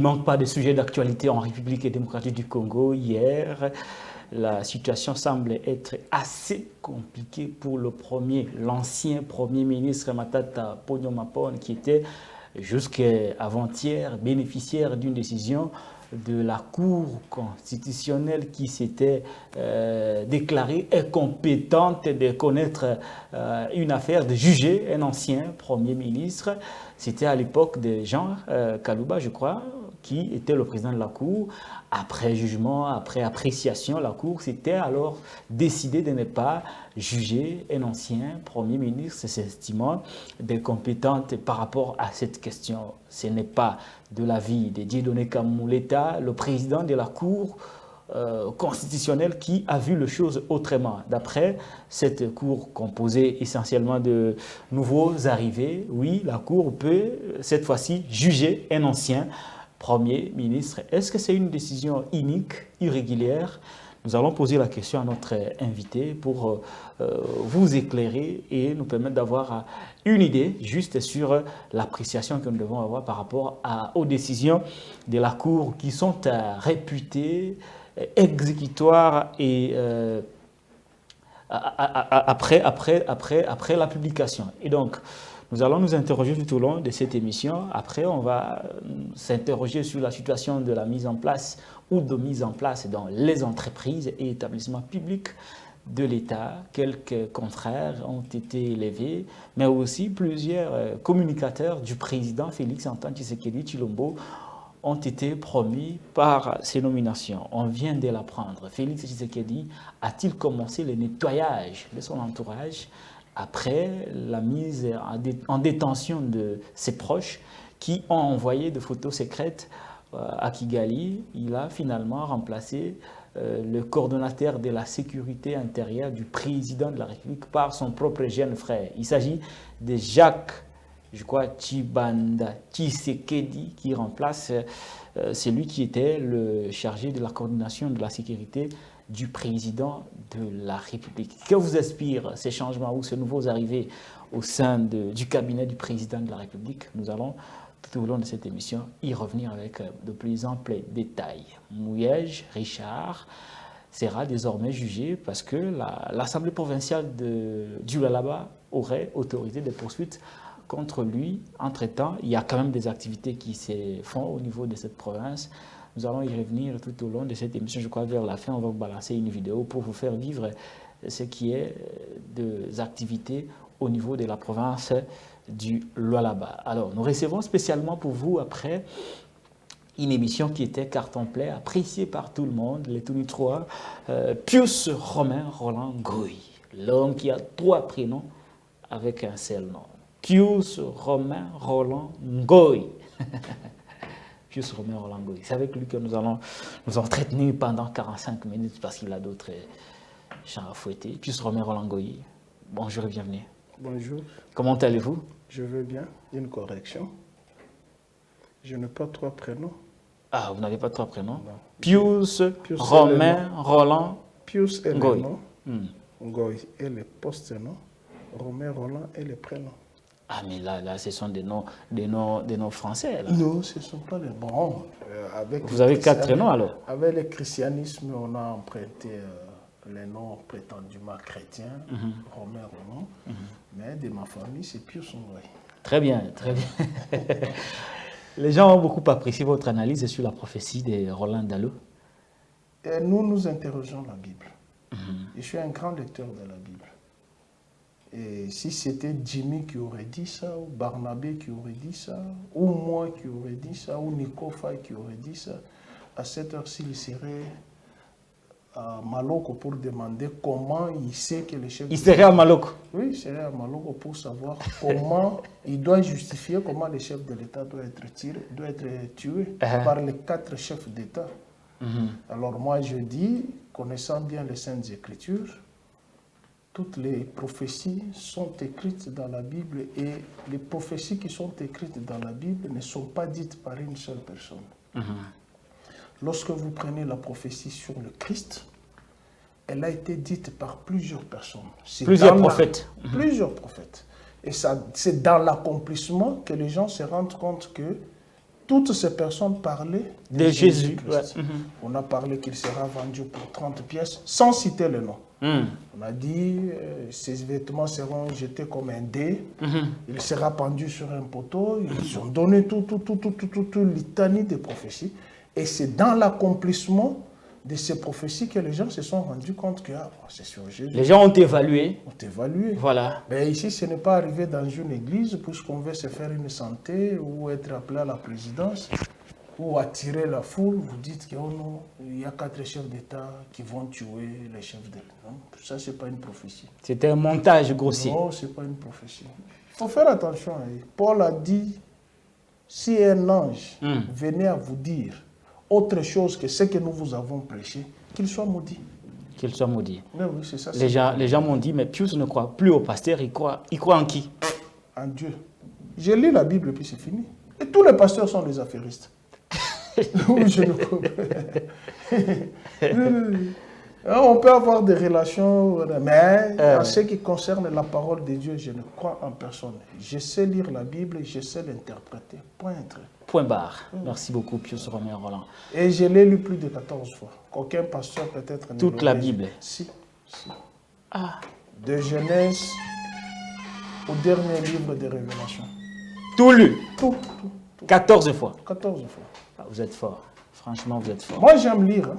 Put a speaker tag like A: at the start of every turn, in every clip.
A: Il ne manque pas de sujets d'actualité en République démocratique du Congo. Hier, la situation semble être assez compliquée pour l'ancien Premier ministre Matata Ponyo-Mapone, qui était jusqu'à avant-hier bénéficiaire d'une décision de la Cour constitutionnelle qui s'était déclarée incompétente de connaître une affaire, de juger un ancien Premier ministre. C'était à l'époque de Jean Kalouba, je crois, qui était le président de la Cour. Après jugement, après appréciation, la Cour s'était alors décidé de ne pas juger un ancien Premier ministre, s'estimant incompétente par rapport à cette question. Ce n'est pas de l'avis de Dieudonné Kamuleta, le président de la Cour constitutionnelle, qui a vu les choses autrement. D'après cette Cour composée essentiellement de nouveaux arrivés, oui, la Cour peut cette fois-ci juger un ancien Premier ministre. Est-ce que c'est une décision inique, irrégulière? Nous allons poser la question à notre invité pour vous éclairer et nous permettre d'avoir une idée juste sur l'appréciation que nous devons avoir par rapport aux décisions de la Cour qui sont réputées exécutoires et après la publication. Et donc, nous allons nous interroger tout au long de cette émission. Après, on va s'interroger sur la situation de la mise en place ou de mise en place dans les entreprises et établissements publics de l'État. Quelques contraires ont été élevés, mais aussi plusieurs communicateurs du président Félix-Antoine Tshisekedi Tshilombo ont été promis par ces nominations. On vient de l'apprendre. Félix Tshisekedi a-t-il commencé le nettoyage de son entourage après la mise en détention de ses proches qui ont envoyé des photos secrètes à Kigali? Il a finalement remplacé le coordonnateur de la sécurité intérieure du président de la République par son propre jeune frère. Il s'agit de Jacques, je crois, Tshibanda Tshisekedi, qui remplace celui qui était le chargé de la coordination de la sécurité du président de la République. Que vous inspirent ces changements ou ces nouveaux arrivés au sein du cabinet du président de la République? Nous allons, tout au long de cette émission, y revenir avec de plus amples détails. Mouyej Richard sera désormais jugé parce que l'Assemblée provinciale du Lualaba aurait autorisé des poursuites contre lui. Entre-temps, il y a quand même des activités qui se font au niveau de cette province. Nous allons y revenir tout au long de cette émission. Je crois vers la fin, on va vous balancer une vidéo pour vous faire vivre ce qui est des activités au niveau de la province du Lualaba. Alors, nous recevons spécialement pour vous, après, une émission qui était carton plein, appréciée par tout le monde, les Tony 3, Pius Romain Roland Goy, l'homme qui a 3 prénoms avec un seul nom. Pius Romain Roland Goy. Pius Romain Roland Goy. C'est avec lui que nous allons nous entretenir pendant 45 minutes parce qu'il a d'autres chants à fouetter. Pius Romain Roland Goy, bonjour et bienvenue.
B: Bonjour.
A: Comment allez-vous?
B: Je vais bien. Une correction. Je n'ai pas 3 prénoms.
A: Ah, vous n'avez pas 3 prénoms?
B: Non.
A: Pius Romain Roland
B: Pius est
A: Goy.
B: le nom. Goy est le post-nom. Romain Roland est le prénom.
A: Ah, mais là, ce sont des noms français. Là.
B: Non, ce ne sont pas les bons.
A: Vous avez 4 prénoms alors?
B: Avec le christianisme, on a emprunté les noms prétendument chrétiens, Romain Roland, mais de ma famille, c'est Pius Ngoy.
A: Très bien, très bien. Les gens ont beaucoup apprécié votre analyse sur la prophétie de Roland Dallot.
B: Et nous interrogeons la Bible. Je suis un grand lecteur de la Bible. Et si c'était Jimmy qui aurait dit ça, ou Barnabé qui aurait dit ça, ou moi qui aurais dit ça, ou Nico Faye qui aurait dit ça, à cette heure-ci, il serait à Maloko pour demander comment il sait que le chef...
A: Il serait à Maloko?
B: Oui, il serait à Maloko pour savoir comment il doit justifier comment le chef de l'État doit être tué par les 4 chefs d'État. Alors moi, je dis, connaissant bien les Saintes Écritures, toutes les prophéties sont écrites dans la Bible et les prophéties qui sont écrites dans la Bible ne sont pas dites par une seule personne. Lorsque vous prenez la prophétie sur le Christ, elle a été dite par plusieurs personnes.
A: Plusieurs prophètes.
B: Plusieurs prophètes. Et c'est dans l'accomplissement que les gens se rendent compte que toutes ces personnes parlaient
A: de Jésus. Ouais.
B: On a parlé qu'il sera vendu pour 30 pièces, sans citer le nom. On a dit, ses vêtements seront jetés comme un dé, il sera pendu sur un poteau, ils ont donné tout litanie de prophéties. Et c'est dans l'accomplissement de ces prophéties que les gens se sont rendus compte que c'est sur Jésus.
A: Les gens ont évalué.
B: Voilà. Mais ici, ce n'est pas arrivé dans une église, puisqu'on veut se faire une santé ou être appelé à la présidence ou attirer la foule. Vous dites qu'il y a 4 chefs d'État qui vont tuer les chefs d'État. Ça, ce n'est pas une prophétie.
A: C'était un montage grossier.
B: Non, ce n'est pas une prophétie. Il faut faire attention. Paul a dit, si un ange venait à vous dire autre chose que ce que nous vous avons prêché, qu'il soit maudit.
A: Qu'il soit maudit.
B: Mais oui, c'est ça.
A: Les gens m'ont dit, mais Pius ne croit plus au pasteur, il croit en qui?
B: En Dieu. Je lis la Bible et puis c'est fini. Et tous les pasteurs sont des affairistes. Oui, je ne comprends pas. On peut avoir des relations, mais en ce qui concerne la parole de Dieu, je ne crois en personne. Je sais lire la Bible et je sais l'interpréter. Point.
A: Point barre. Merci beaucoup, Pius Romain Roland.
B: Et je l'ai lu plus de 14 fois. Qu'aucun pasteur peut-être...
A: Toute la Bible?
B: Si. De Genèse au dernier livre de Révélation.
A: Tout lu?
B: Tout.
A: 14 fois?
B: 14 fois.
A: Vous êtes fort. Franchement, vous êtes fort.
B: Moi, j'aime lire.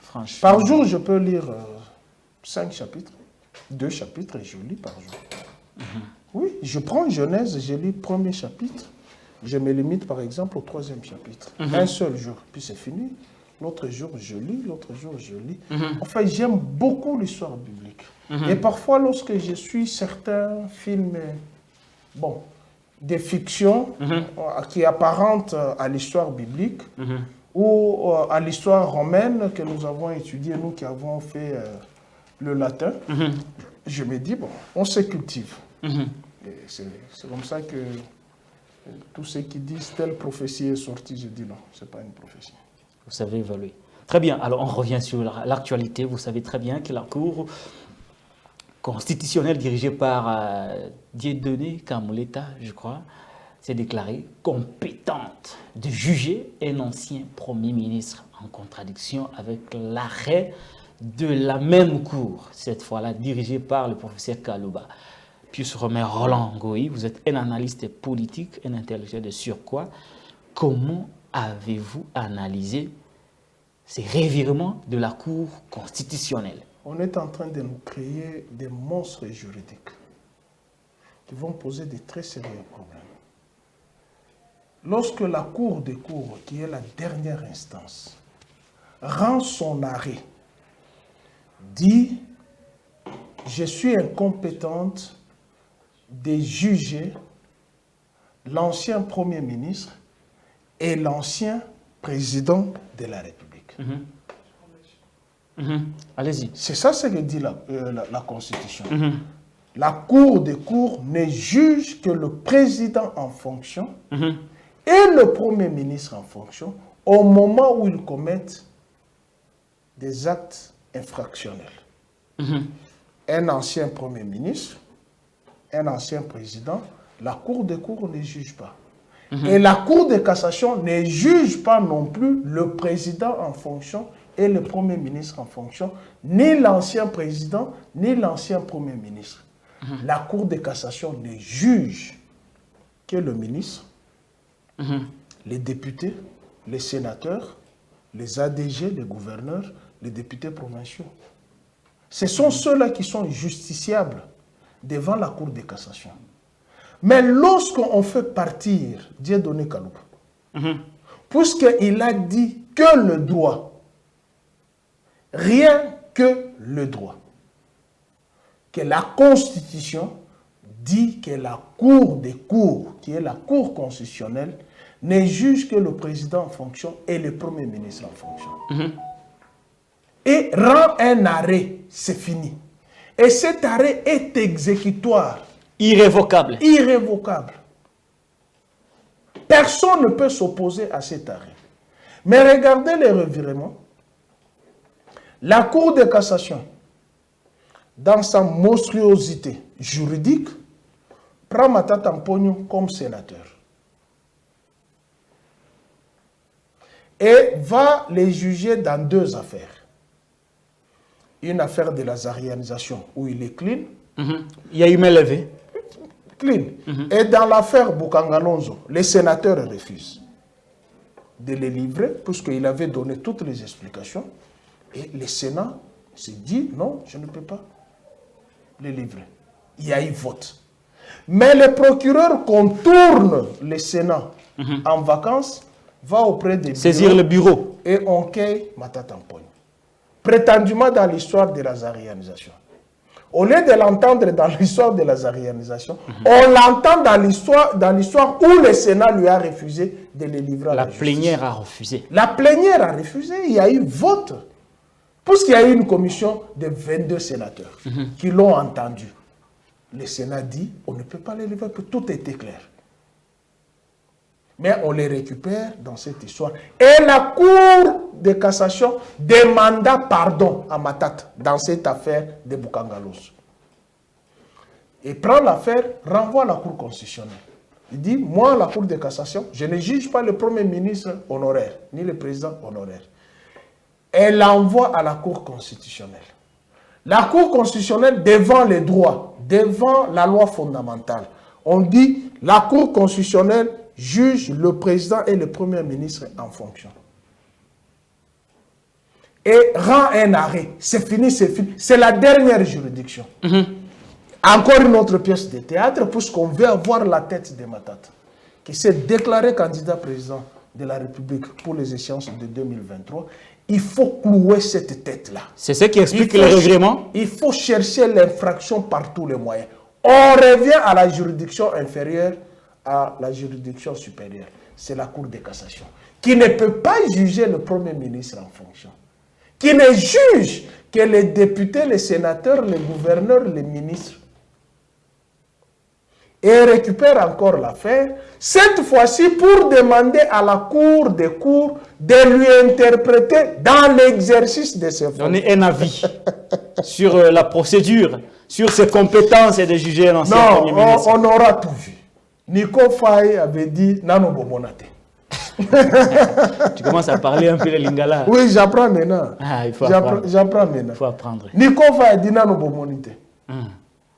A: Franchement.
B: Par jour, je peux lire 5 chapitres. 2 chapitres et je lis par jour. Oui, je prends Genèse, je lis le premier chapitre. Je me limite par exemple au 3e chapitre. Un seul jour, puis c'est fini. L'autre jour, je lis. L'autre jour, je lis. Enfin, j'aime beaucoup l'histoire biblique. Et parfois, lorsque je suis certains films, des fictions qui apparentent à l'histoire biblique ou à l'histoire romaine que nous avons étudiée, nous qui avons fait le latin, je me dis, on se cultive. C'est comme ça que tous ceux qui disent telle prophétie est sortie, je dis non, ce n'est pas une prophétie.
A: Vous savez évaluer. Très bien, alors on revient sur l'actualité. Vous savez très bien que la Cour constitutionnelle dirigée par Dieudonné Kamoleta, je crois, s'est déclarée compétente de juger un ancien Premier ministre en contradiction avec l'arrêt de la même Cour, cette fois-là dirigée par le professeur Kalouba. Pius Romain Roland Ngoï, vous êtes un analyste politique, un intellectuel de surcroît. Comment avez-vous analysé ces revirements de la Cour constitutionnelle?
B: On est en train de nous créer des monstres juridiques qui vont poser de très sérieux problèmes. Lorsque la Cour des cours, qui est la dernière instance, rend son arrêt, dit « Je suis incompétente de juger l'ancien Premier ministre et l'ancien président de la République.
A: Allez-y.
B: C'est ça ce que dit la Constitution. La Cour des cours ne juge que le président en fonction et le Premier ministre en fonction au moment où ils commettent des actes infractionnels. Un ancien Premier ministre, un ancien président, la Cour des cours ne juge pas. Et la Cour de cassation ne juge pas non plus le président en fonction et le Premier ministre en fonction, ni l'ancien président, ni l'ancien Premier ministre. La Cour de cassation ne juge que le ministre, les députés, les sénateurs, les ADG, les gouverneurs, les députés provinciaux. Ce sont ceux-là qui sont justiciables devant la Cour de cassation. Mais lorsqu'on fait partir Dieudonné Kalouba, puisqu'il a dit que le droit, rien que le droit, que la Constitution dit que la Cour des cours, qui est la Cour constitutionnelle, ne juge que le président en fonction et le Premier ministre en fonction. Et rend un arrêt, c'est fini. Et cet arrêt est exécutoire.
A: Irrévocable.
B: Irrévocable. Personne ne peut s'opposer à cet arrêt. Mais regardez les revirements. La Cour de cassation, dans sa monstruosité juridique, prend Matata Mponyo comme sénateur. et va les juger dans 2 affaires. Une affaire de lazarianisation où il est clean.
A: Il y a eu main levée.
B: Clean. Et dans l'affaire Boukangalonzo, les sénateurs refusent de les livrer puisqu'il avait donné toutes les explications. Et le Sénat s'est dit non, je ne peux pas les livrer. Il y a eu vote. Mais le procureur contourne le Sénat en vacances, va auprès des bureaux.
A: Saisir le bureau.
B: Et on cueille Matata Mponyo. Prétendument dans l'histoire de la zarianisation. Au lieu de l'entendre dans l'histoire de la zarianisation, on l'entend dans l'histoire où le Sénat lui a refusé de les livrer à la justice.
A: La plénière a refusé.
B: La plénière a refusé, il y a eu vote. Puisqu'il y a eu une commission de 22 sénateurs qui l'ont entendu. Le Sénat dit, on ne peut pas les livrer, tout était clair. Mais on les récupère dans cette histoire. Et la Cour de cassation demanda pardon à Matata dans cette affaire de Boukangalos. Et prend l'affaire, renvoie à la Cour constitutionnelle. Il dit, moi, la Cour de cassation, je ne juge pas le Premier ministre honoraire, ni le président honoraire. Elle l'envoie à la Cour constitutionnelle. La Cour constitutionnelle, devant les droits, devant la loi fondamentale, on dit, la Cour constitutionnelle juge le président et le Premier ministre en fonction. Et rend un arrêt. C'est fini, c'est fini. C'est la dernière juridiction. Encore une autre pièce de théâtre, puisqu'on veut avoir la tête de Matata, qui s'est déclaré candidat président de la République pour les échéances de 2023. Il faut clouer cette tête-là.
A: C'est ce qui explique le revirement.
B: Il faut chercher l'infraction par tous les moyens. On revient à la juridiction inférieure, à la juridiction supérieure. C'est la Cour de cassation, qui ne peut pas juger le Premier ministre en fonction, qui ne juge que les députés, les sénateurs, les gouverneurs, les ministres. Et récupère encore l'affaire, cette fois-ci pour demander à la Cour des cours de lui interpréter dans l'exercice de ses fonctions.
A: Donner un avis sur la procédure, sur ses compétences et de juger un ancien Premier ministre.
B: On aura tout vu. Nico Faye avait dit Nano Bomonate.
A: Tu commences à parler un peu le lingala.
B: Oui, j'apprends maintenant.
A: Ah, il faut apprendre.
B: J'apprends maintenant.
A: Il faut apprendre.
B: Nico Faye dit Nano Bomonite.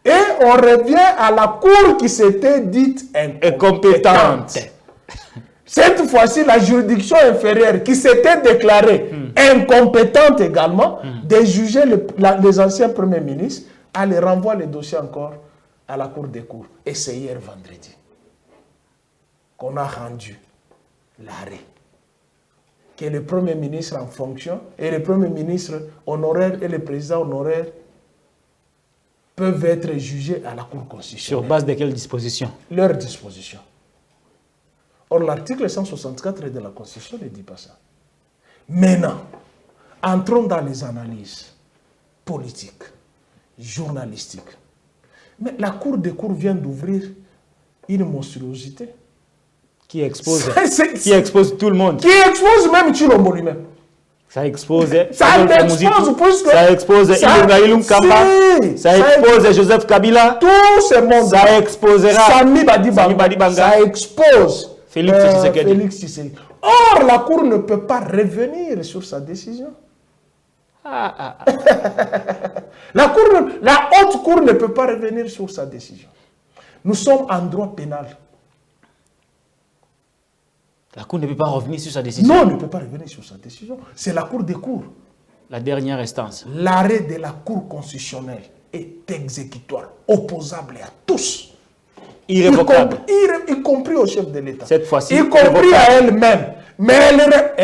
B: Et on revient à la Cour qui s'était dite incompétente. Cette fois-ci, la juridiction inférieure qui s'était déclarée incompétente également de juger les anciens premiers ministres, elle renvoie le dossier encore à la Cour des cours. Et c'est hier vendredi qu'on a rendu l'arrêt. Que le Premier ministre en fonction et le Premier ministre honoraire et le président honoraire peuvent être jugés à la Cour constitutionnelle.
A: Sur base de quelles dispositions?
B: Leur disposition. Or, l'article 164 de la Constitution ne dit pas ça. Maintenant, entrons dans les analyses politiques, journalistiques. Mais la Cour des cours vient d'ouvrir une monstruosité.
A: Qui expose tout le monde.
B: Qui expose même Chilombo lui-même.
A: Ça expose
B: ça
A: expose Ilunga Kamba, ça expose Joseph Kabila,
B: tout ce monde.
A: Ça exposera
B: Sami Badibanga, ça expose
A: Félix
B: Tshisekedi. Or, la Cour ne peut pas revenir sur sa décision. La haute Cour ne peut pas revenir sur sa décision. Nous sommes en droit pénal.
A: La Cour ne peut pas revenir sur sa décision.
B: Non, elle ne peut pas revenir sur sa décision. C'est la Cour des cours.
A: La dernière instance.
B: L'arrêt de la Cour constitutionnelle est exécutoire, opposable à tous.
A: Irrévocable.
B: Y compris au chef de l'État.
A: Cette fois-ci,
B: y compris à elle-même. Mais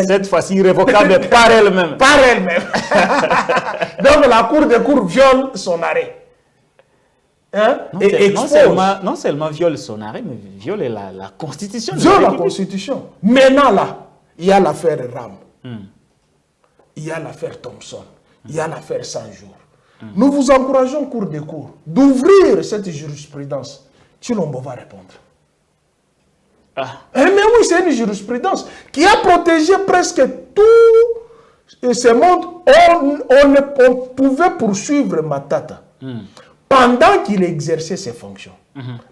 A: cette fois-ci, irrévocable par elle-même.
B: Par elle-même. Donc la Cour des cours viole son arrêt. Hein?
A: Non seulement viole son arrêt, mais viole la Constitution.
B: Viole la Constitution. Maintenant là, il y a l'affaire Ram. Il y a l'affaire Thompson. Il y a l'affaire 100 jours. Nous vous encourageons, Cour des cours, d'ouvrir cette jurisprudence. Chilombo va répondre. Mais oui, c'est une jurisprudence qui a protégé presque tout ce monde. On pouvait poursuivre Matata pendant qu'il exerçait ses fonctions.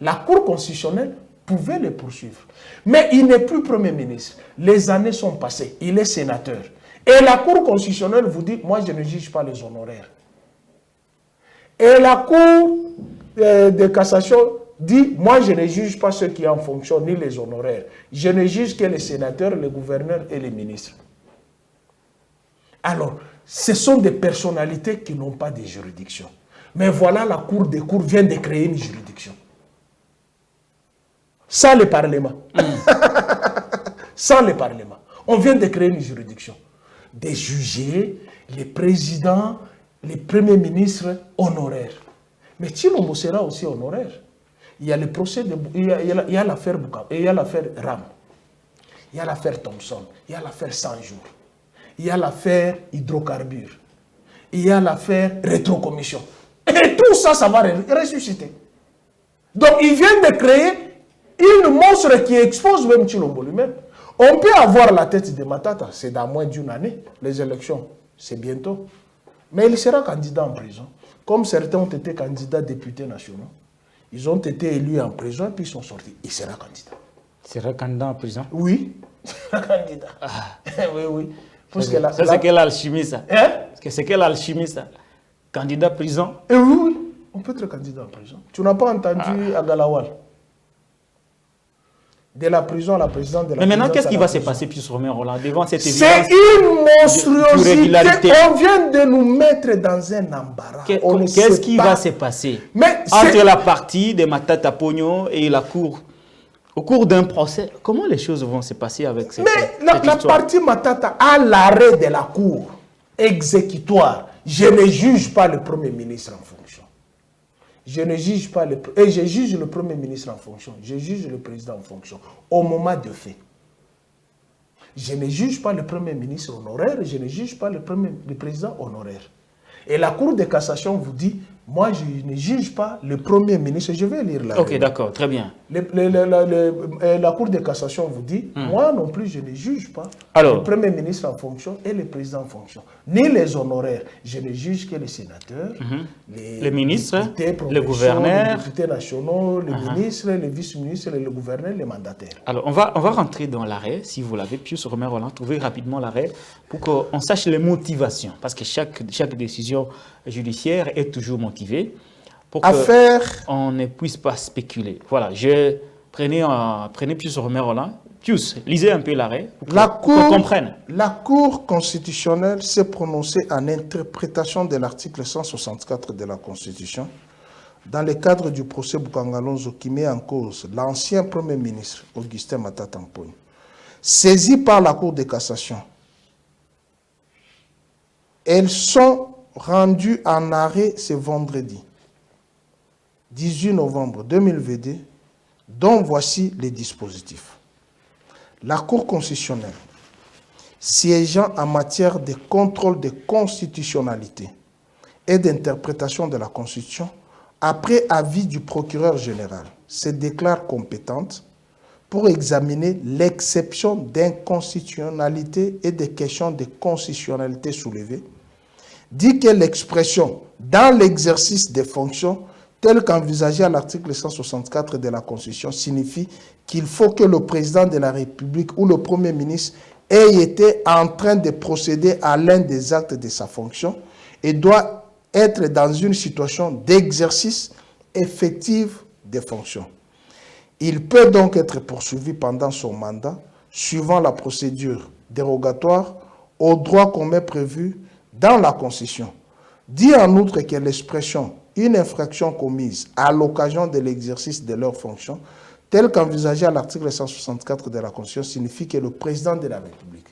B: La Cour constitutionnelle pouvez le poursuivre. Mais il n'est plus Premier ministre. Les années sont passées. Il est sénateur. Et la Cour constitutionnelle vous dit, moi je ne juge pas les honoraires. Et la Cour de cassation dit, moi je ne juge pas ceux qui en fonction, ni les honoraires. Je ne juge que les sénateurs, les gouverneurs et les ministres. Alors, ce sont des personnalités qui n'ont pas de juridiction. Mais voilà, la Cour des cours vient de créer une juridiction. Sans le Parlement. Sans le Parlement. On vient de créer une juridiction. De juger les présidents, les premiers ministres honoraires. Mais Tshilombo sera aussi honoraire. Il y a le procès, il y a l'affaire Boukam, il y a l'affaire Ram, il y a l'affaire Thompson, il y a l'affaire 100 jours, il y a l'affaire hydrocarbures, il y a l'affaire rétrocommission. Et tout ça, ça va ressusciter. Donc, ils viennent de créer une monstre qui expose même Tshilombo lui-même. On peut avoir la tête de Matata, c'est dans moins d'une année. Les élections, c'est bientôt. Mais il sera candidat en prison. Comme certains ont été candidats députés nationaux. Ils ont été élus en prison et puis ils sont sortis. Il sera candidat.
A: Il sera candidat en prison?
B: Oui, il sera candidat. Oui, oui.
A: Ça, c'est quelle alchimie, ça?
B: Hein?
A: C'est quelle alchimie, ça? Candidat prison?
B: Et oui, oui, on peut être candidat en prison. Tu n'as pas entendu à Galawal? De la prison à la présidence de la.
A: Mais maintenant, qu'est-ce qui va se passer, Pius Romain Rolland, devant cette évidence?
B: C'est une monstruosité. On vient de nous mettre dans un embarras.
A: Qu'est-ce qui va se passer entre la partie de Matata Pogno et la Cour? Au cours d'un procès, comment les choses vont se passer avec cette histoire?
B: La partie Matata a l'arrêt de la Cour exécutoire. Je ne juge pas le Premier ministre en fonction. Je ne juge pas et je juge le Premier ministre en fonction. Je juge le président en fonction. Au moment de fait. Je ne juge pas le Premier ministre honoraire, je ne juge pas le président honoraire. Et la Cour de cassation vous dit, moi je ne juge pas le Premier ministre. Je vais lire là.
A: Ok, d'accord, très bien.
B: La Cour de cassation vous dit, moi non plus je ne juge pas le Premier ministre en fonction et le président en fonction. Ni les honoraires. Je ne juge que les sénateurs,
A: les ministres,
B: députés,
A: les gouverneurs,
B: les députés nationaux, les ministres, les vice-ministres, les gouverneurs, les mandataires.
A: Alors, on va rentrer dans l'arrêt, si vous l'avez, Pius Romain Rolland, trouvez rapidement l'arrêt pour qu'on sache les motivations. Parce que chaque décision judiciaire est toujours motivée pour qu'on ne puisse pas spéculer. Voilà, prenez Pius Romain Rolland. Pius, lisez un peu l'arrêt pour qu'on comprenne.
B: La Cour constitutionnelle s'est prononcée en interprétation de l'article 164 de la Constitution dans le cadre du procès Boukangalonzo qui met en cause l'ancien Premier ministre Augustin Matata Pogno. Saisi par la Cour de cassation, elles sont rendues en arrêt ce vendredi 18 novembre 2022, dont voici les dispositifs. La Cour constitutionnelle, siégeant en matière de contrôle de constitutionnalité et d'interprétation de la Constitution, après avis du procureur général, se déclare compétente pour examiner l'exception d'inconstitutionnalité et des questions de constitutionnalité soulevées, dit que l'expression « dans l'exercice des fonctions » tel qu'envisagé à l'article 164 de la Constitution signifie qu'il faut que le président de la République ou le Premier ministre ait été en train de procéder à l'un des actes de sa fonction et doit être dans une situation d'exercice effectif des fonctions. Il peut donc être poursuivi pendant son mandat, suivant la procédure dérogatoire aux droits communs prévus dans la Constitution. Dit en outre que l'expression « une infraction commise à l'occasion de l'exercice de leurs fonctions » telle qu'envisagée à l'article 164 de la Constitution signifie que le président de la République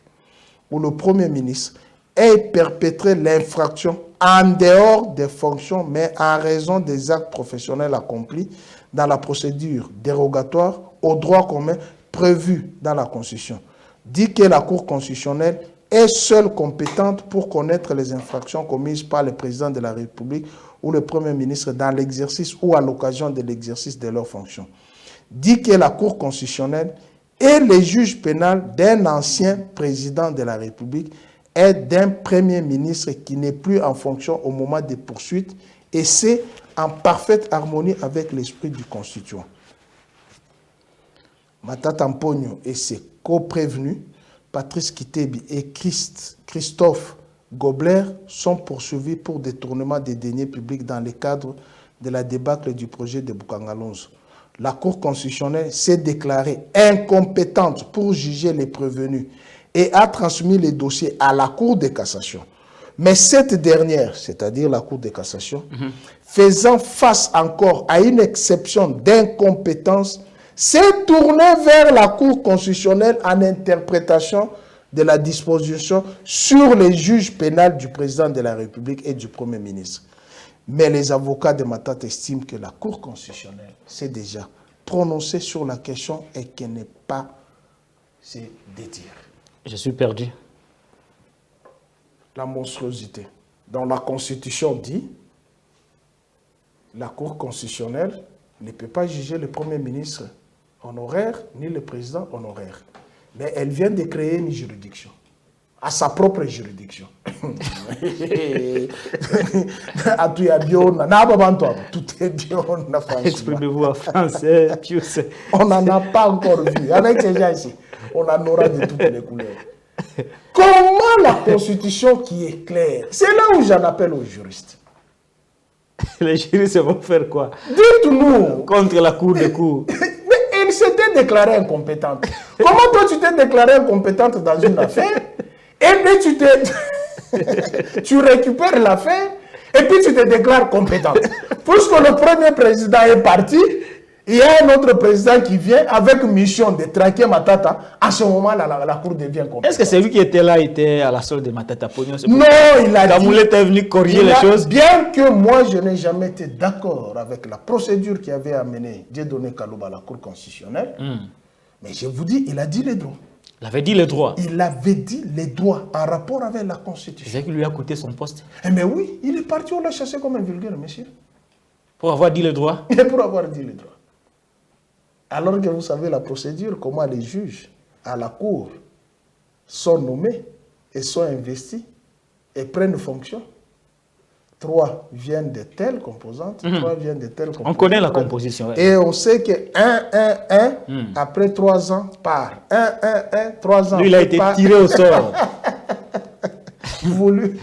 B: ou le Premier ministre ait perpétré l'infraction en dehors des fonctions, mais en raison des actes professionnels accomplis dans la procédure dérogatoire aux droits communs prévus dans la Constitution. Dit que la Cour constitutionnelle est seule compétente pour connaître les infractions commises par le président de la République ou le Premier ministre dans l'exercice ou à l'occasion de l'exercice de leurs fonctions. Dit que la Cour constitutionnelle est le juge pénal d'un ancien président de la République et d'un Premier ministre qui n'est plus en fonction au moment des poursuites, et c'est en parfaite harmonie avec l'esprit du Constituant. Matata Mpogno et ses co-prévenus, Patrice Kitebi et Christophe Gobler, sont poursuivis pour détournement des deniers publics dans le cadre de la débâcle du projet de Boukangalonzo. La Cour constitutionnelle s'est déclarée incompétente pour juger les prévenus et a transmis les dossiers à la Cour de cassation. Mais cette dernière, c'est-à-dire la Cour de cassation, faisant face encore à une exception d'incompétence, s'est tournée vers la Cour constitutionnelle en interprétation de la disposition sur les juges pénals du président de la République et du Premier ministre. Mais les avocats de Matata estiment que la Cour constitutionnelle s'est déjà prononcée sur la question et qu'elle n'est pas se dédire.
A: Je suis perdu.
B: La monstruosité. Dans la Constitution dit, la Cour constitutionnelle ne peut pas juger le Premier ministre honoraire ni le président honoraire. Mais elle vient de créer une juridiction, à sa propre juridiction. Tout est bien.
A: Exprimez-vous en français, Pius.
B: On n'en a pas encore vu. Avec ces gens ici, on en aura de toutes les couleurs. Comment la Constitution qui est claire? C'est là où j'en appelle aux juristes.
A: Les juristes vont faire quoi?
B: Dites-nous.
A: Contre la Cour des cours.
B: Mais elle s'était déclarée incompétente. Comment toi tu t'es déclarée incompétente dans une affaire et puis tu récupères l'affaire et puis tu te déclares compétente? Puisque le premier président est parti, il y a un autre président qui vient avec mission de traquer Matata. À ce moment-là, la Cour devient compétente.
A: Est-ce que celui qui était là était à la solde de Matata Pogno?
B: Non, il a dit...
A: Kamoulé était venu corriger les choses.
B: Bien que moi, je n'ai jamais été d'accord avec la procédure qui avait amené Dieudonné Kalouba à la Cour constitutionnelle, mais je vous dis, il a dit les droits.
A: Il avait dit les droits.
B: Il avait dit les droits en rapport avec la Constitution.
A: C'est qui lui a coûté son poste.
B: Mais oui, il est parti, on l'a chassé comme un vulgaire, monsieur.
A: Pour avoir dit les droits.
B: Et pour avoir dit les droits. Alors que vous savez la procédure, comment les juges à la Cour sont nommés et sont investis et prennent fonction. 3 viennent de telle composante, 3 viennent de telle composante.
A: On connaît la composition. Ouais.
B: Et on sait que 1, après 3 ans, part. 1, 3 ans.
A: Lui, il a été tiré au sort.
B: Voulu.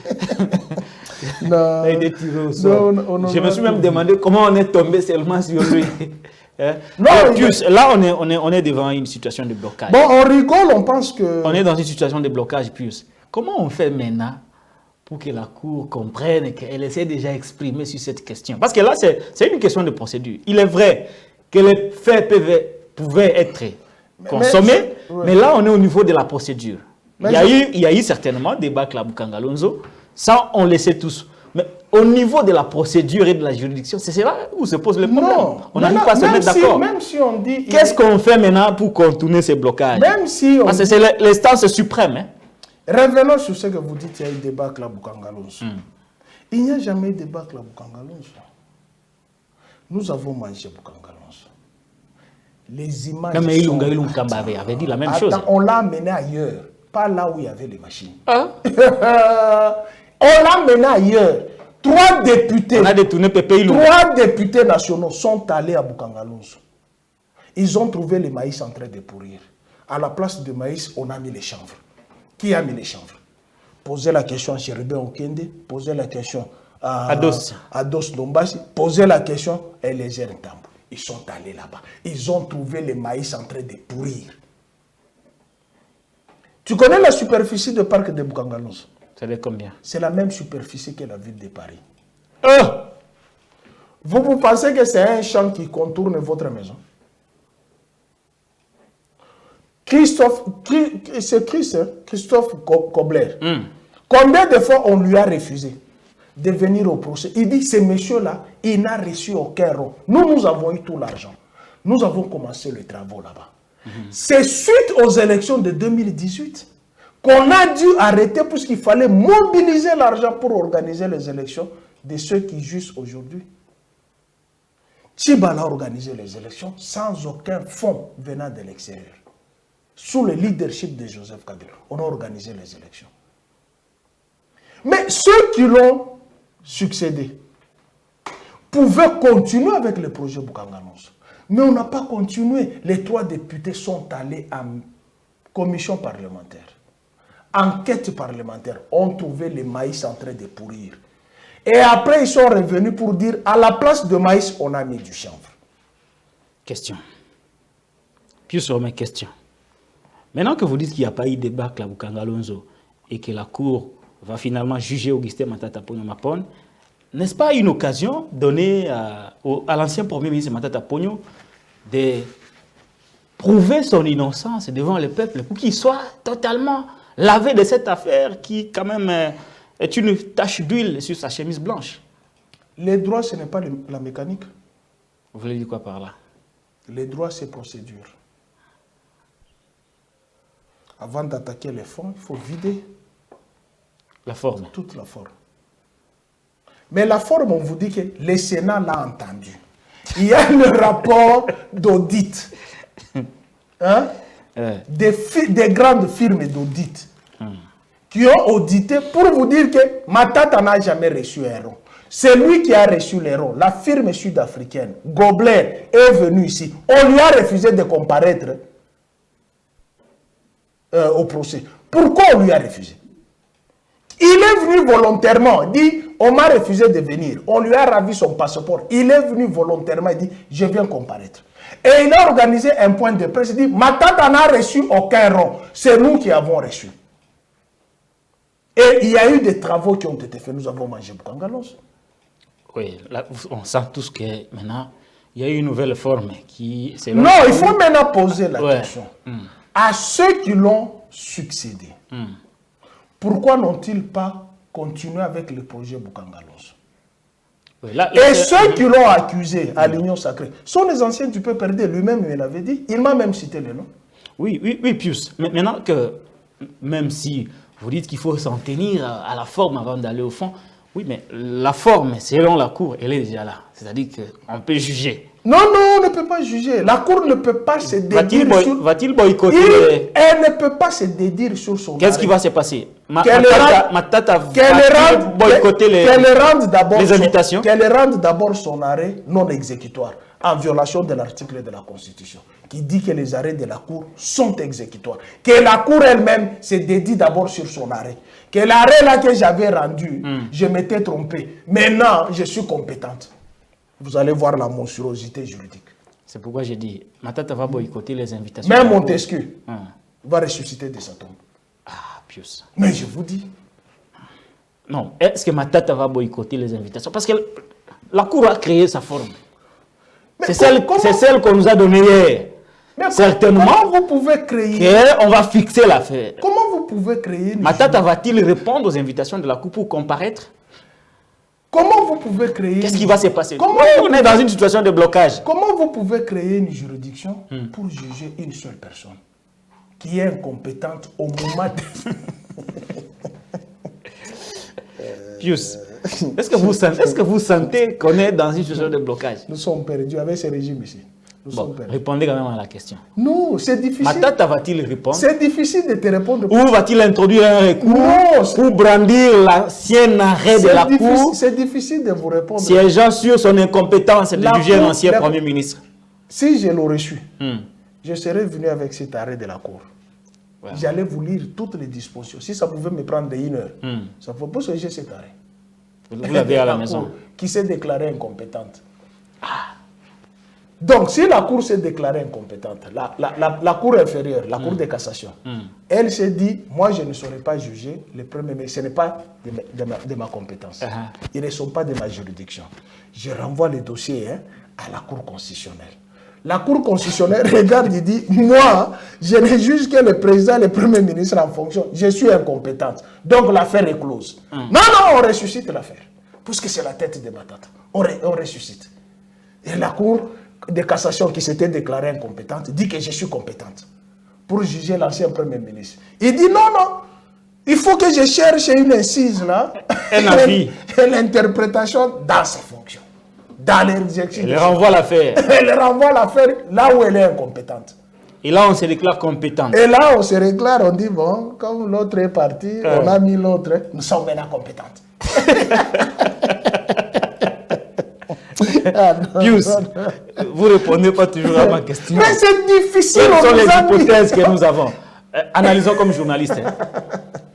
A: Il a été tiré au sort. Je me suis même demandé comment on est tombé seulement sur lui. Non, Pius, là, on est devant une situation de blocage.
B: Bon, on rigole, on pense que...
A: On est dans une situation de blocage, Pius. Comment on fait maintenant pour que la Cour comprenne et qu'elle essaie déjà d'exprimer sur cette question? Parce que là, c'est une question de procédure. Il est vrai que les faits pouvaient être consommés, mais là, on est au niveau de la procédure. Il y a eu certainement des débâcle à Boukangalonzo. Ça, on le sait tous. Mais au niveau de la procédure et de la juridiction, c'est là où se pose le problème. Non, on n'arrive pas à se mettre d'accord.
B: Même si on dit...
A: Qu'est-ce qu'on fait maintenant pour contourner ces blocages?
B: Même si on...
A: Parce que c'est l'instance suprême. Hein?
B: Revenons sur ce que vous dites, il y a eu débâcle à Boukangalonzo. Il n'y a jamais eu débâcle à Boukangalonzo. Nous avons mangé Boukangalonzo. Les images...
A: Non, mais Ilunga Kamba avait dit la même chose.
B: On l'a amené ailleurs, pas là où il y avait les machines. Hein? On l'a mené ailleurs. 3 députés,
A: on a détourné Pépé Ilunga.
B: 3 députés nationaux sont allés à Boukangalonzo. Ils ont trouvé les maïs en train de pourrir. À la place de maïs, on a mis les chanvres. Qui a mis les chanvres? Posez la question à Chérubin Okende, posez la question à Ados Dombasi, posez la question à Eliezer Ntambo. Ils sont allés là-bas. Ils ont trouvé les maïs en train de pourrir. Tu connais la superficie du parc de Boukangalonzo?
A: C'est de combien? C'est
B: la même superficie que la ville de Paris. Vous pensez que c'est un champ qui contourne votre maison? Christophe Gobler. Combien de fois on lui a refusé de venir au procès? Il dit, ce monsieur-là, il n'a reçu aucun rond. Nous avons eu tout l'argent. Nous avons commencé les travaux là-bas. C'est suite aux élections de 2018 qu'on a dû arrêter puisqu'il fallait mobiliser l'argent pour organiser les élections de ceux qui jugent aujourd'hui. Tchibala a organisé les élections sans aucun fonds venant de l'extérieur. Sous le leadership de Joseph Kabila, on a organisé les élections. Mais ceux qui l'ont succédé pouvaient continuer avec le projet Boukangalonzo. Mais on n'a pas continué. Les 3 députés sont allés en commission parlementaire. Enquête parlementaire. On trouvait les maïs en train de pourrir. Et après, ils sont revenus pour dire, à la place de maïs, on a mis du chanvre.
A: Question. Puis sur mes questions. Maintenant que vous dites qu'il n'y a pas eu de débâcle à Bukangalonzo et que la Cour va finalement juger Augustin Matata Ponyo Mapone, n'est-ce pas une occasion donnée à l'ancien Premier ministre Matata Ponyo de prouver son innocence devant le peuple pour qu'il soit totalement lavé de cette affaire qui, quand même, est une tache d'huile sur sa chemise blanche?
B: Les droits, ce n'est pas la mécanique.
A: Vous voulez dire quoi par là?
B: Les droits, c'est procédure. Avant d'attaquer les fonds, il faut vider
A: la forme.
B: Toute la forme. Mais la forme, on vous dit que le Sénat l'a entendu. Il y a le rapport d'audit. Hein? Des grandes firmes d'audit qui ont audité pour vous dire que Matata n'a jamais reçu un rond. C'est lui qui a reçu les ronds. La firme sud-africaine, Goblet, est venue ici. On lui a refusé de comparaître au procès. Pourquoi on lui a refusé? Il est venu volontairement, il dit, on m'a refusé de venir. On lui a ravi son passeport. Il est venu volontairement, il dit, je viens comparaître. Et il a organisé un point de presse, il dit, Matata n'a reçu aucun rond. C'est nous qui avons reçu. Et il y a eu des travaux qui ont été faits. Nous avons mangé Bukangalonzo.
A: Oui, là, on sent tous que maintenant, il y a eu une nouvelle forme qui...
B: Non, il faut maintenant poser la question. À ceux qui l'ont succédé, pourquoi n'ont-ils pas continué avec le projet Bukangalonzo? Oui, et ceux qui l'ont accusé à l'Union sacrée sont les anciens du peuple RD. Lui-même, il l'avait dit. Il m'a même cité le nom.
A: Oui, Pius. Maintenant que, même si vous dites qu'il faut s'en tenir à la forme avant d'aller au fond, oui, mais la forme, selon la Cour, elle est déjà là. C'est-à-dire qu'on peut juger.
B: Non, on ne peut pas juger. La Cour ne peut pas se dédire sur...
A: Va-t-il boycotter
B: Elle ne peut pas se dédire sur son...
A: Qu'est-ce qui va se passer?
B: Matata
A: va boycotter les invitations?
B: Qu'elle rende d'abord son arrêt non exécutoire, en violation de l'article de la Constitution, qui dit que les arrêts de la Cour sont exécutoires. Que la Cour elle-même se dédie d'abord sur son arrêt. Que l'arrêt là que j'avais rendu, je m'étais trompé. Maintenant, je suis compétente. Vous allez voir la monstruosité juridique.
A: C'est pourquoi j'ai dit, Matata va boycotter les invitations.
B: Même Montesquieu va ressusciter de sa tombe.
A: Ah, Pius.
B: Mais je vous dis.
A: Non, est-ce que Matata va boycotter les invitations? Parce que la Cour a créé sa forme. C'est celle qu'on nous a donnée hier.
B: Mais
A: certainement,
B: comment vous pouvez créer...
A: On va fixer l'affaire.
B: Comment vous pouvez créer...
A: Matata va-t-il répondre aux invitations de la Cour pour comparaître?
B: Comment vous pouvez créer...
A: Qu'est-ce qui va se passer? On est dans une situation de blocage.
B: Comment vous pouvez créer une juridiction pour juger une seule personne qui est incompétente au moment de...
A: Pius, est-ce que vous sentez qu'on est dans une situation de blocage?
B: Nous sommes perdus avec ce régime ici.
A: Bon, répondez quand même à la question.
B: Non, c'est difficile.
A: Matata va-t-il répondre?
B: C'est difficile de te répondre.
A: Ou va-t-il introduire un recours pour brandir l'ancien arrêt de la Cour?
B: C'est difficile de vous répondre.
A: Siégeant sur son incompétence de juger l'ancien Premier ministre.
B: Si je l'aurais su, je serais venu avec cet arrêt de la Cour. Ouais. J'allais vous lire toutes les dispositions. Si ça pouvait me prendre 1 heure, ça ne faut pas que j'ai cet arrêt.
A: Vous l'avez à la maison.
B: Qui s'est déclarée incompétente. Donc, si la Cour s'est déclarée incompétente, la Cour inférieure, la Cour de cassation, elle s'est dit, moi je ne saurais pas juger les premiers, mais ce n'est pas de ma compétence. Ils ne sont pas de ma juridiction. Je renvoie le dossier à la Cour constitutionnelle. La Cour constitutionnelle regarde et dit, moi, je ne juge que le président et le premier ministre en fonction. Je suis incompétente. Donc l'affaire est close. Non, on ressuscite l'affaire. Puisque c'est la tête de Matata. On ressuscite. Et la Cour de cassation qui s'était déclarée incompétente dit que je suis compétente pour juger l'ancien premier ministre. Il dit non, il faut que je cherche une incise là et l'interprétation dans sa fonction, dans l'exercice.
A: Elle renvoie l'affaire.
B: Elle renvoie l'affaire là où elle est incompétente.
A: Et là, on se déclare compétente.
B: Et là, on se déclare, on dit bon, comme l'autre est parti, on a mis l'autre, nous sommes maintenant compétentes.
A: Pius, vous ne répondez pas toujours à ma question.
B: Mais c'est difficile.
A: Quelles sont les hypothèses que nous avons? Analysons comme journaliste. Hein.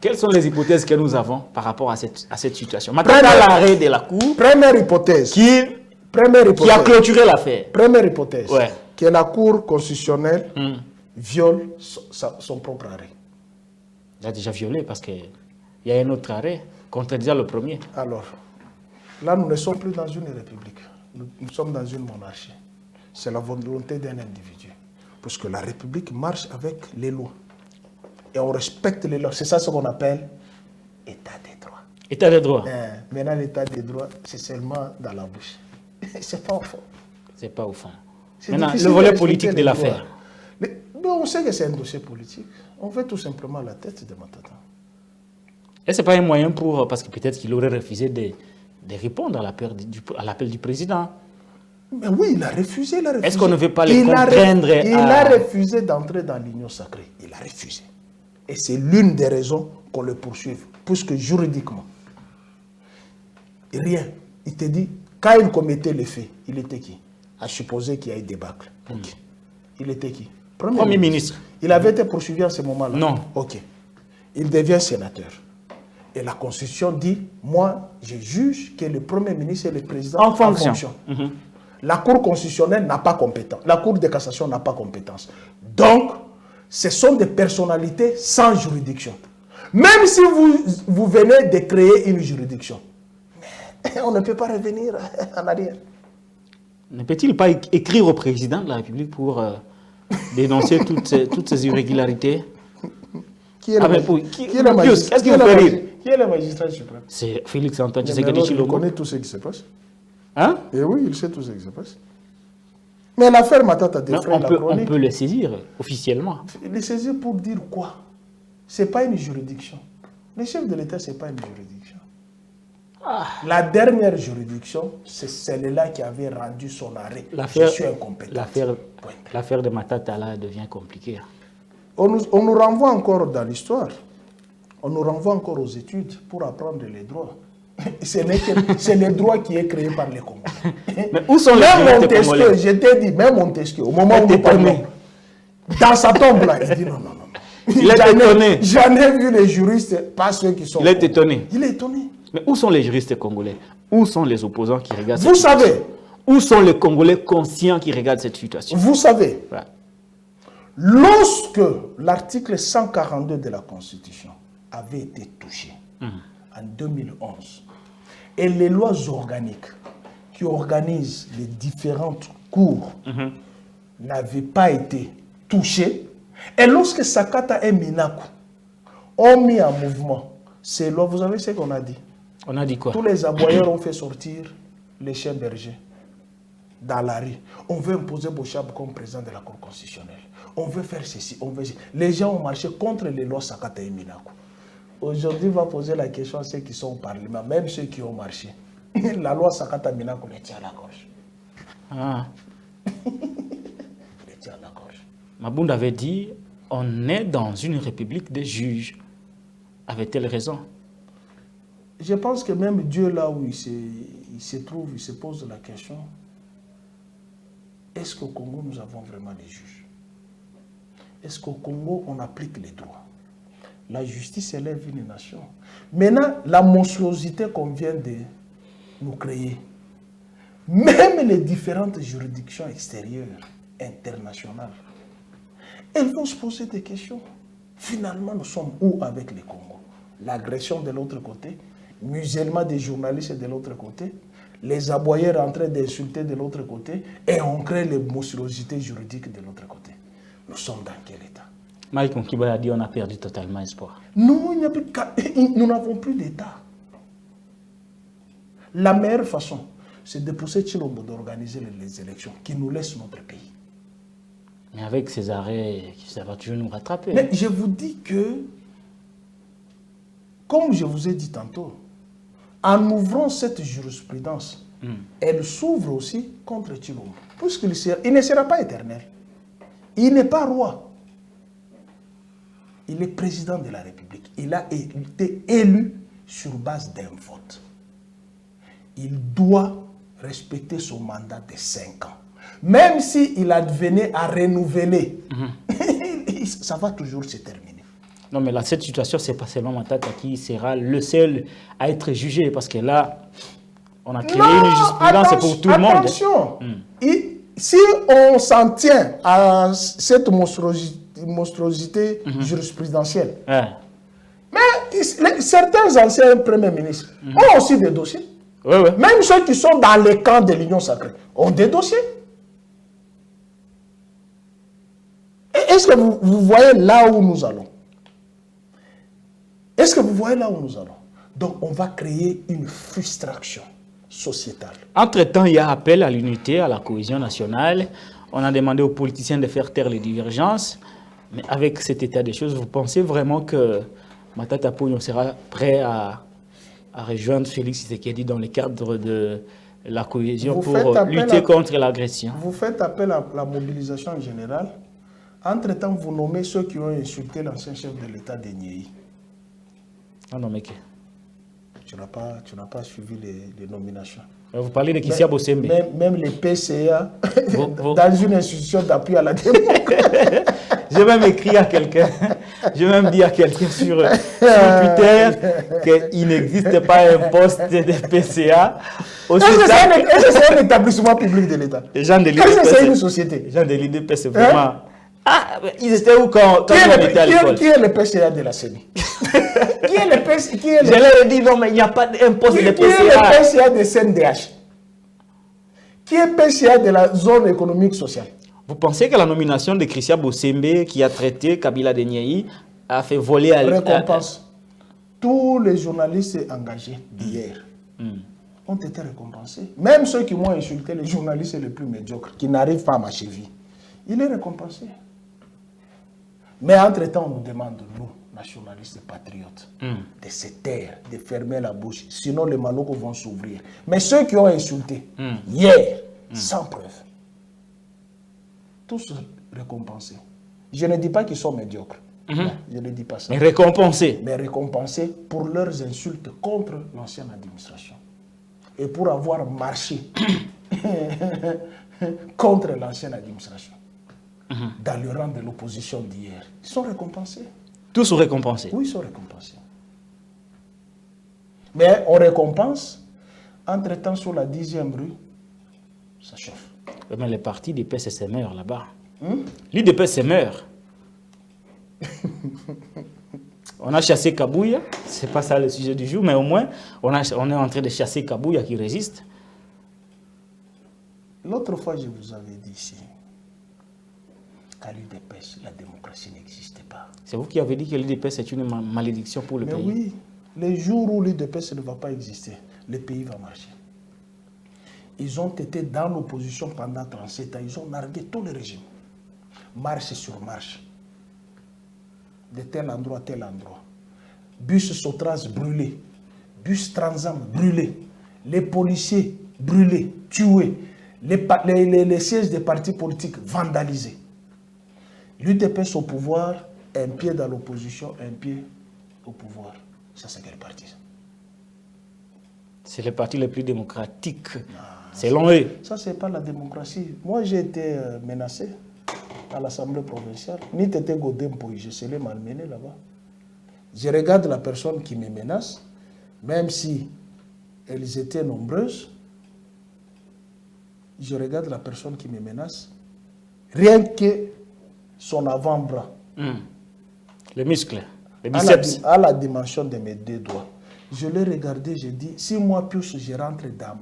A: Quelles sont les hypothèses que nous avons par rapport à cette situation? Maintenant, il y a l'arrêt de la Cour.
B: Première hypothèse.
A: Qui a clôturé l'affaire.
B: Première hypothèse.
A: Ouais.
B: Que la Cour constitutionnelle viole son propre arrêt.
A: Il a déjà violé parce qu'il y a un autre arrêt contredisant le premier.
B: Alors, là, nous ne sommes plus dans une république. Nous sommes dans une monarchie. C'est la volonté d'un individu. Parce que la république marche avec les lois. Et on respecte les lois. C'est ça ce qu'on appelle état de droit.
A: État de droit.
B: Maintenant, l'état de droit, c'est seulement dans la bouche. C'est pas au fond.
A: C'est pas au fond. Maintenant, le volet politique de l'affaire.
B: Mais on sait que c'est un dossier politique. On veut tout simplement la tête de Matata.
A: Et ce n'est pas un moyen pour... Parce que peut-être qu'il aurait refusé de répondre à l'appel du président.
B: Mais oui, il a refusé.
A: Est-ce qu'on ne veut pas les contraindre
B: Il a refusé d'entrer dans l'union sacrée. Il a refusé. Et c'est l'une des raisons qu'on le poursuive. Puisque juridiquement, rien. Il te dit, quand il commettait les faits, il était qui? À supposer qu'il y a eu débâcle. Okay. Il était qui?
A: Premier ministre.
B: Il avait été poursuivi à ce moment-là?
A: Non.
B: Ok. Il devient sénateur. Et la Constitution dit, moi, je juge que le Premier ministre et le président
A: en fonction.
B: La Cour constitutionnelle n'a pas compétence. La Cour de cassation n'a pas compétence. Donc, ce sont des personnalités sans juridiction. Même si vous venez de créer une juridiction, on ne peut pas revenir en arrière.
A: Ne peut-il pas écrire au président de la République pour dénoncer toutes ces irrégularités?
B: Qui est le magistrat suprême?
A: C'est Félix Antoine Tshisekedi Tshilombo.
B: Il connaît tout ce qui se passe.
A: Hein?
B: Et oui, il sait tout ce qui se passe. Mais l'affaire Matata défraie la chronique.
A: On peut le saisir officiellement.
B: Le saisir pour dire quoi? Ce n'est pas une juridiction. Le chef de l'État, ce n'est pas une juridiction. La dernière juridiction, c'est celle-là qui avait rendu son arrêt. Je suis incompétent.
A: L'affaire de Matata là devient compliquée.
B: On nous renvoie encore dans l'histoire. On nous renvoie encore aux études pour apprendre les droits. C'est le droit qui est créé par les Congolais.
A: Mais où sont les juristes congolais?
B: Je t'ai dit, même Montesquieu, au moment où nous parlons, dans sa tombe là, il dit non.
A: Il est étonné.
B: J'en ai vu les juristes, pas ceux qui sont...
A: Il est étonné.
B: Il est étonné.
A: Mais où sont les juristes congolais? Où sont les opposants qui regardent
B: Vous savez.
A: Où sont les Congolais conscients qui regardent cette situation?
B: Vous savez.
A: Voilà.
B: Lorsque l'article 142 de la Constitution avait été touché en 2011, et les lois organiques qui organisent les différentes cours n'avaient pas été touchées, et lorsque Sakata et Minaku ont mis en mouvement ces lois, vous savez ce qu'on a dit?
A: On a dit quoi?
B: Tous les aboyeurs ont fait sortir les chiens bergers dans la rue. On veut imposer Bochab comme président de la Cour constitutionnelle. On veut faire ceci, on veut... Les gens ont marché contre les lois Sakata et Minaku. Aujourd'hui, on va poser la question à ceux qui sont au Parlement, même ceux qui ont marché. La loi Sakata Minaku les tient à la gorge. Les tient à la gorge.
A: Mabound avait dit, on est dans une république des juges. Avait-elle raison?
B: Je pense que même Dieu, là où il se trouve, il se pose la question, est-ce qu'au Congo, nous avons vraiment des juges? Est-ce qu'au Congo, on applique les droits? La justice élève une nation. Maintenant, la monstruosité qu'on vient de nous créer, même les différentes juridictions extérieures, internationales, elles vont se poser des questions. Finalement, nous sommes où avec les Congos? L'agression de l'autre côté, musulmans des journalistes de l'autre côté, les aboyeurs en train d'insulter de l'autre côté, et on crée les monstruosités juridiques de l'autre côté. Nous sommes dans quel état?
A: Mike Nkiba a dit on a perdu totalement espoir.
B: Non, nous n'avons plus d'état. La meilleure façon, c'est de pousser Tshilombo d'organiser les élections qui nous laissent notre pays.
A: Mais avec ces arrêts, ça va toujours nous rattraper.
B: Mais je vous dis que, comme je vous ai dit tantôt, en ouvrant cette jurisprudence, elle s'ouvre aussi contre Tshilombo. Puisqu'il ne sera pas éternel. Il n'est pas roi. Il est président de la République. Il a été élu sur base d'un vote. Il doit respecter son mandat de 5 ans. même s'il advenait à renouveler, ça va toujours se terminer.
A: Non, mais là, cette situation, c'est pas seulement Matata qui sera le seul à être jugé, parce que là, on a créé une jurisprudence pour tout le monde.
B: Attention, si on s'en tient à cette monstruosité jurisprudentielle, mais certains anciens premiers ministres ont aussi des dossiers. Même ceux qui sont dans les camps de l'Union sacrée ont des dossiers. Est-ce que vous voyez là où nous allons? Est-ce que vous voyez là où nous allons? Donc, on va créer une frustration sociétale.
A: Entre-temps, il y a appel à l'unité, à la cohésion nationale. On a demandé aux politiciens de faire taire les divergences. Mais avec cet état des choses, vous pensez vraiment que Matata Ponyo sera prêt à rejoindre Félix Tshisekedi dans le cadre de la cohésion pour lutter contre l'agression?
B: Vous faites appel à la mobilisation générale. Entre-temps, vous nommez ceux qui ont insulté l'ancien chef de l'État de Niéhi.
A: Ah non, mais qui?
B: Tu n'as pas suivi les nominations.
A: Vous parlez de Kissia Bosembe.
B: Même les PCA, dans une institution d'appui à la démocratie.
A: J'ai même écrit à quelqu'un, j'ai même dit à quelqu'un sur Twitter qu'il n'existe pas un poste de PCA.
B: Est-ce que c'est un établissement public de l'État? Est-ce que c'est une société?
A: Les gens de l'IDP, c'est vraiment... Ah, ils étaient où quand on était à l'école?
B: Qui est le PCA de la CENI? Qui est le PCA?
A: Je leur ai dit non, mais il n'y a pas un poste de PCA.
B: Qui est le PCA de CNDH? Qui est PCA de la zone économique sociale?
A: Vous pensez que la nomination de Kissia Bosembe, qui a traité Kabila de Niéhi, a fait voler à
B: récompense? Tous les journalistes engagés d'hier ont été récompensés. Même ceux qui m'ont insulté, les journalistes les plus médiocres, qui n'arrivent pas à ma cheville, il est récompensé. Mais entre-temps, on nous demande, nous, nationalistes et patriotes, de se taire, de fermer la bouche. Sinon, les malocos vont s'ouvrir. Mais ceux qui ont insulté, hier, sans preuve, tous récompensés. Je ne dis pas qu'ils sont médiocres. Non, je ne dis pas ça.
A: Mais récompensés.
B: Mais récompensés pour leurs insultes contre l'ancienne administration. Et pour avoir marché contre l'ancienne administration. Dans le rang de l'opposition d'hier. Ils sont récompensés.
A: Tous sont récompensés? Oui,
B: ils sont récompensés. Mais on récompense, entre-temps, sur la 10e rue, ça chauffe.
A: Mais les partis des PCC meurent là-bas. L'IDPS meurt. On a chassé Kabouya, c'est pas ça le sujet du jour, mais au moins, on est en train de chasser Kabouya qui résiste.
B: L'autre fois, je vous avais dit ici, qu'à l'UDPS, la démocratie n'existait pas.
A: C'est vous qui avez dit que l'UDPS est une malédiction pour le pays.
B: Mais oui, les jours où l'UDPS ne va pas exister, le pays va marcher. Ils ont été dans l'opposition pendant 37 ans, ils ont nargué tous les régimes. Marche sur marche. De tel endroit à tel endroit. Bus Sotras brûlés. Bus Transam brûlés. Les policiers brûlés, tués. Les sièges des partis politiques vandalisés. L'UDPS au pouvoir, un pied dans l'opposition, un pied au pouvoir. Ça, c'est quel parti?
A: C'est le parti le plus démocratique, selon eux.
B: Ça, c'est pas la démocratie. Moi, j'ai été menacé à l'Assemblée provinciale. Ni t'étais Godempo, je sais les malmener là-bas. Je regarde la personne qui me menace, même si elles étaient nombreuses. Je regarde la personne qui me menace. Rien que son avant-bras.
A: Les muscles, les biceps.
B: À la dimension de mes 2 doigts. Je l'ai regardé, j'ai dit, si moi, Pius, je rentre dans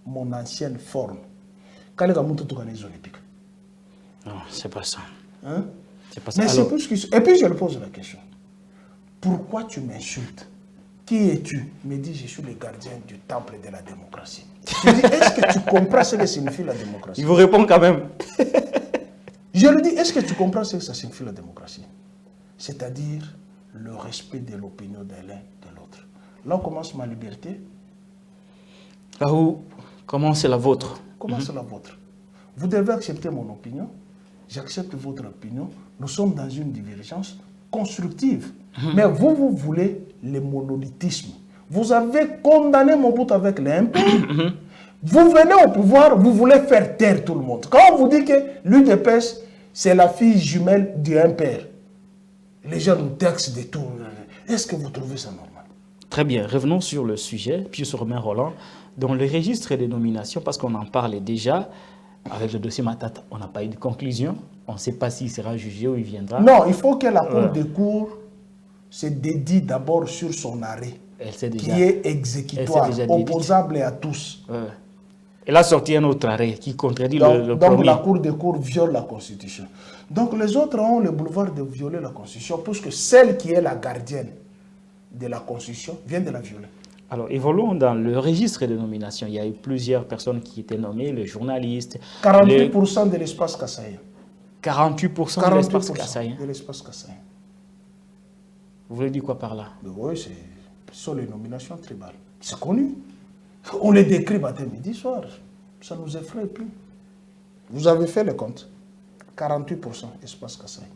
B: mon ancienne forme, quand les olympiques.
A: Non, c'est pas ça.
B: Hein?
A: C'est pas ça.
B: Mais c'est plus que... Et puis je lui pose la question. Pourquoi tu m'insultes? Qui es-tu? Il me dit, je suis le gardien du temple de la démocratie. Je lui dis, est-ce que tu comprends ce que signifie la démocratie?
A: Il vous répond quand même.
B: Je lui dis, est-ce que tu comprends ce que ça signifie la démocratie? C'est-à-dire le respect de l'opinion de l'un de l'autre. Là, on commence ma liberté.
A: Là où commence la vôtre?
B: Comment c'est la vôtre? Vous devez accepter mon opinion. J'accepte votre opinion. Nous sommes dans une divergence constructive. Mais vous voulez le monolithisme. Vous avez condamné Mobutu avec les MP. Vous venez au pouvoir, vous voulez faire taire tout le monde. Quand on vous dit que l'UDPS, c'est la fille jumelle d'un père, les gens nous taxent de tout. Est-ce que vous trouvez ça normal?
A: Très bien, revenons sur le sujet, puis sur Romain Roland. Dans le registre des nominations, parce qu'on en parlait déjà, avec le dossier Matata, on n'a pas eu de conclusion. On ne sait pas s'il sera jugé ou il viendra.
B: Non, il faut que la Cour des cours se dédie d'abord sur son arrêt, qui est exécutoire, opposable à tous.
A: Elle a sorti un autre arrêt qui contredit le premier.
B: Donc la Cour des cours viole la Constitution. Donc les autres ont le boulevard de violer la Constitution, puisque celle qui est la gardienne de la Constitution vient de la violer.
A: Alors, évoluons dans le registre de nomination. Il y a eu plusieurs personnes qui étaient nommées, les journalistes.
B: 48% de l'espace kassaïen.
A: 48% de l'espace kassaïen.
B: De l'espace kassaïen.
A: Vous voulez dire quoi par là?
B: Oui, ce sont les nominations tribales. C'est connu. On les décrit matin, midi, soir. Ça ne nous effraie plus. Vous avez fait le compte. 48% espace kassaïen.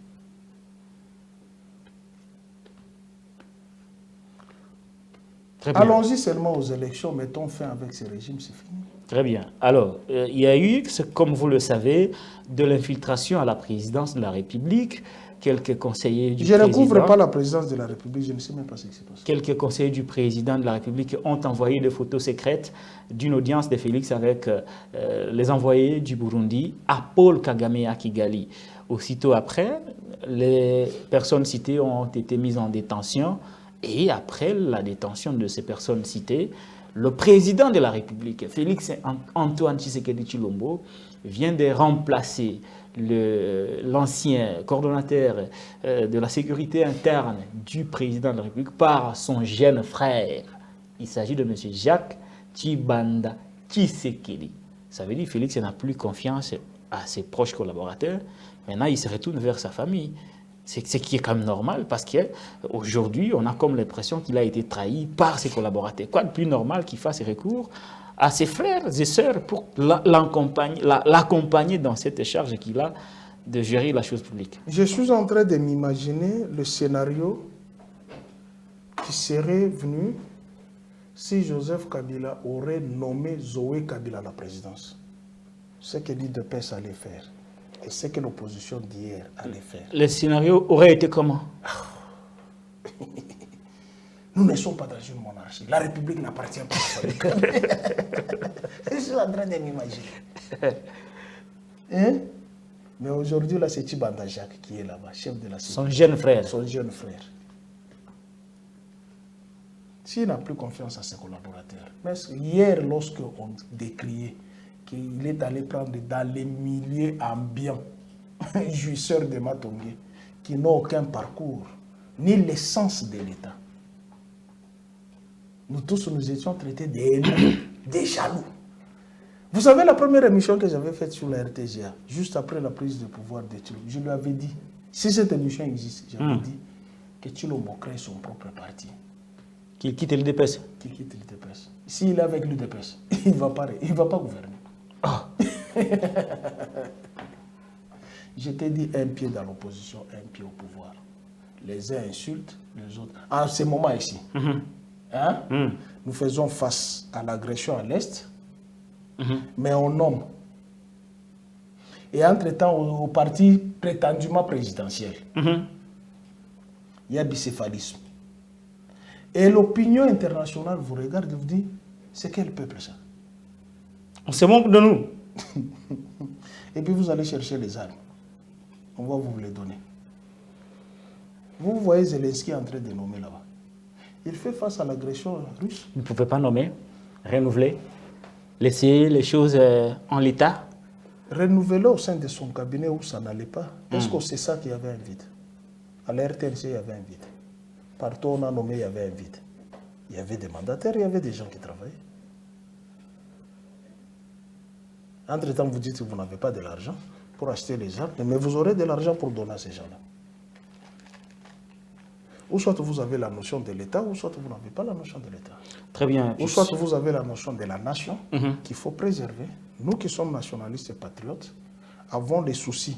B: Allons-y seulement aux élections, mettons fin avec ces régimes, c'est fini.
A: Très bien. Alors, il y a eu, comme vous le savez, de l'infiltration à la présidence de la République. Quelques conseillers du président...
B: Je ne couvre pas la présidence de la République, je ne sais même pas ce qui se passe.
A: Quelques conseillers du président de la République ont envoyé des photos secrètes d'une audience de Félix avec les envoyés du Burundi à Paul Kagame à Kigali. Aussitôt après, les personnes citées ont été mises en détention. Et après la détention de ces personnes citées, le président de la République, Félix Antoine Tshisekedi Tshilombo, vient de remplacer l'ancien coordonnateur de la sécurité interne du président de la République par son jeune frère. Il s'agit de M. Jacques Tshibanda Tshisekedi. Ça veut dire que Félix n'a plus confiance à ses proches collaborateurs. Maintenant, il se retourne vers sa famille. C'est ce qui est quand même normal parce qu'aujourd'hui, on a comme l'impression qu'il a été trahi par ses collaborateurs. Quoi de plus normal qu'il fasse recours à ses frères et sœurs pour l'accompagner dans cette charge qu'il a de gérer la chose publique?
B: Je suis en train de m'imaginer le scénario qui serait venu si Joseph Kabila aurait nommé Zoé Kabila à la présidence. Ce que l'UDPS allait faire. Et ce que l'opposition d'hier allait faire.
A: Le scénario aurait été comment?
B: Nous ne sommes pas dans une monarchie. La République n'appartient pas à la Je suis en train de m'imaginer. Hein? Mais aujourd'hui, là, c'est Tshibanda Jacques qui est là-bas, chef de la sécurité.
A: Son jeune frère.
B: Son jeune frère. S'il n'a plus confiance à ses collaborateurs. Mais hier, lorsqu'on décriait qu'il est allé prendre dans les milieux ambiants, jouisseurs de Matongé, qui n'ont aucun parcours, ni l'essence de l'État. Nous tous, nous étions traités des jaloux. Vous savez, la première émission que j'avais faite sur la RTGA, juste après la prise de pouvoir de Tshilombo, je lui avais dit, si cette émission existe, j'avais dit que Tshilombo crée son propre parti.
A: Qu'il quitte l'UDPS.
B: Qu'il quitte l'UDPS. S'il est avec l'UDPS, il ne va pas gouverner. Oh. Je t'ai dit un pied dans l'opposition, un pied au pouvoir. Les uns insultent, les autres. En ce moment ici, nous faisons face à l'agression à l'Est, mais on nomme. Et entre-temps, au parti prétendument présidentiel, il y a bicéphalisme. Et l'opinion internationale vous regarde et vous dit, c'est quel peuple ça?
A: On se moque de nous.
B: Et puis vous allez chercher les armes. On va vous les donner. Vous voyez Zelensky en train de nommer là-bas. Il fait face à l'agression russe.
A: Vous ne pouvez pas nommer, renouveler, laisser les choses en l'état.
B: Renouveler au sein de son cabinet où ça n'allait pas. Est-ce que c'est ça qu'il y avait un vide? À la RTNC, il y avait un vide. Partout où on a nommé, il y avait un vide. Il y avait des mandataires, il y avait des gens qui travaillaient. Entre-temps, vous dites que vous n'avez pas de l'argent pour acheter les armes, mais vous aurez de l'argent pour donner à ces gens-là. Ou soit vous avez la notion de l'État, ou soit vous n'avez pas la notion de l'État.
A: Très bien.
B: Ou soit vous avez la notion de la nation qu'il faut préserver. Nous qui sommes nationalistes et patriotes, avons les soucis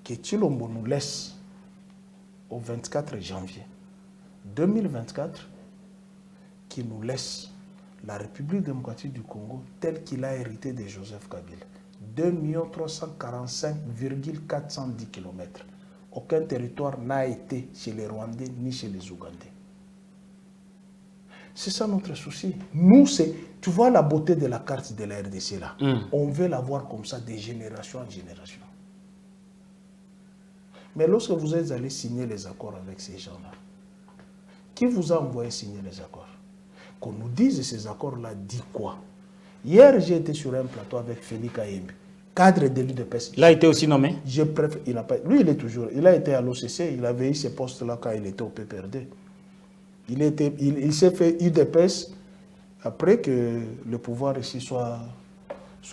B: que Tshilombo nous laisse au 24 janvier 2024, qui nous laisse la République démocratique du Congo, telle qu'il a hérité de Joseph Kabila, 2 345,410 km. Aucun territoire n'a été chez les Rwandais ni chez les Ougandais. C'est ça notre souci. Nous, tu vois la beauté de la carte de la RDC là. On veut la voir comme ça de génération en génération. Mais lorsque vous êtes allé signer les accords avec ces gens-là, qui vous a envoyé signer les accords? Qu'on nous dise ces accords-là dit quoi? Hier, j'ai été sur un plateau avec Félix Kayembe, cadre de l'UDPS.
A: Il a été aussi nommé?
B: Lui, il est toujours. Il a été à l'OCC, il avait eu ces postes-là quand il était au PPRD. Il s'est fait UDPS après que le pouvoir ici soit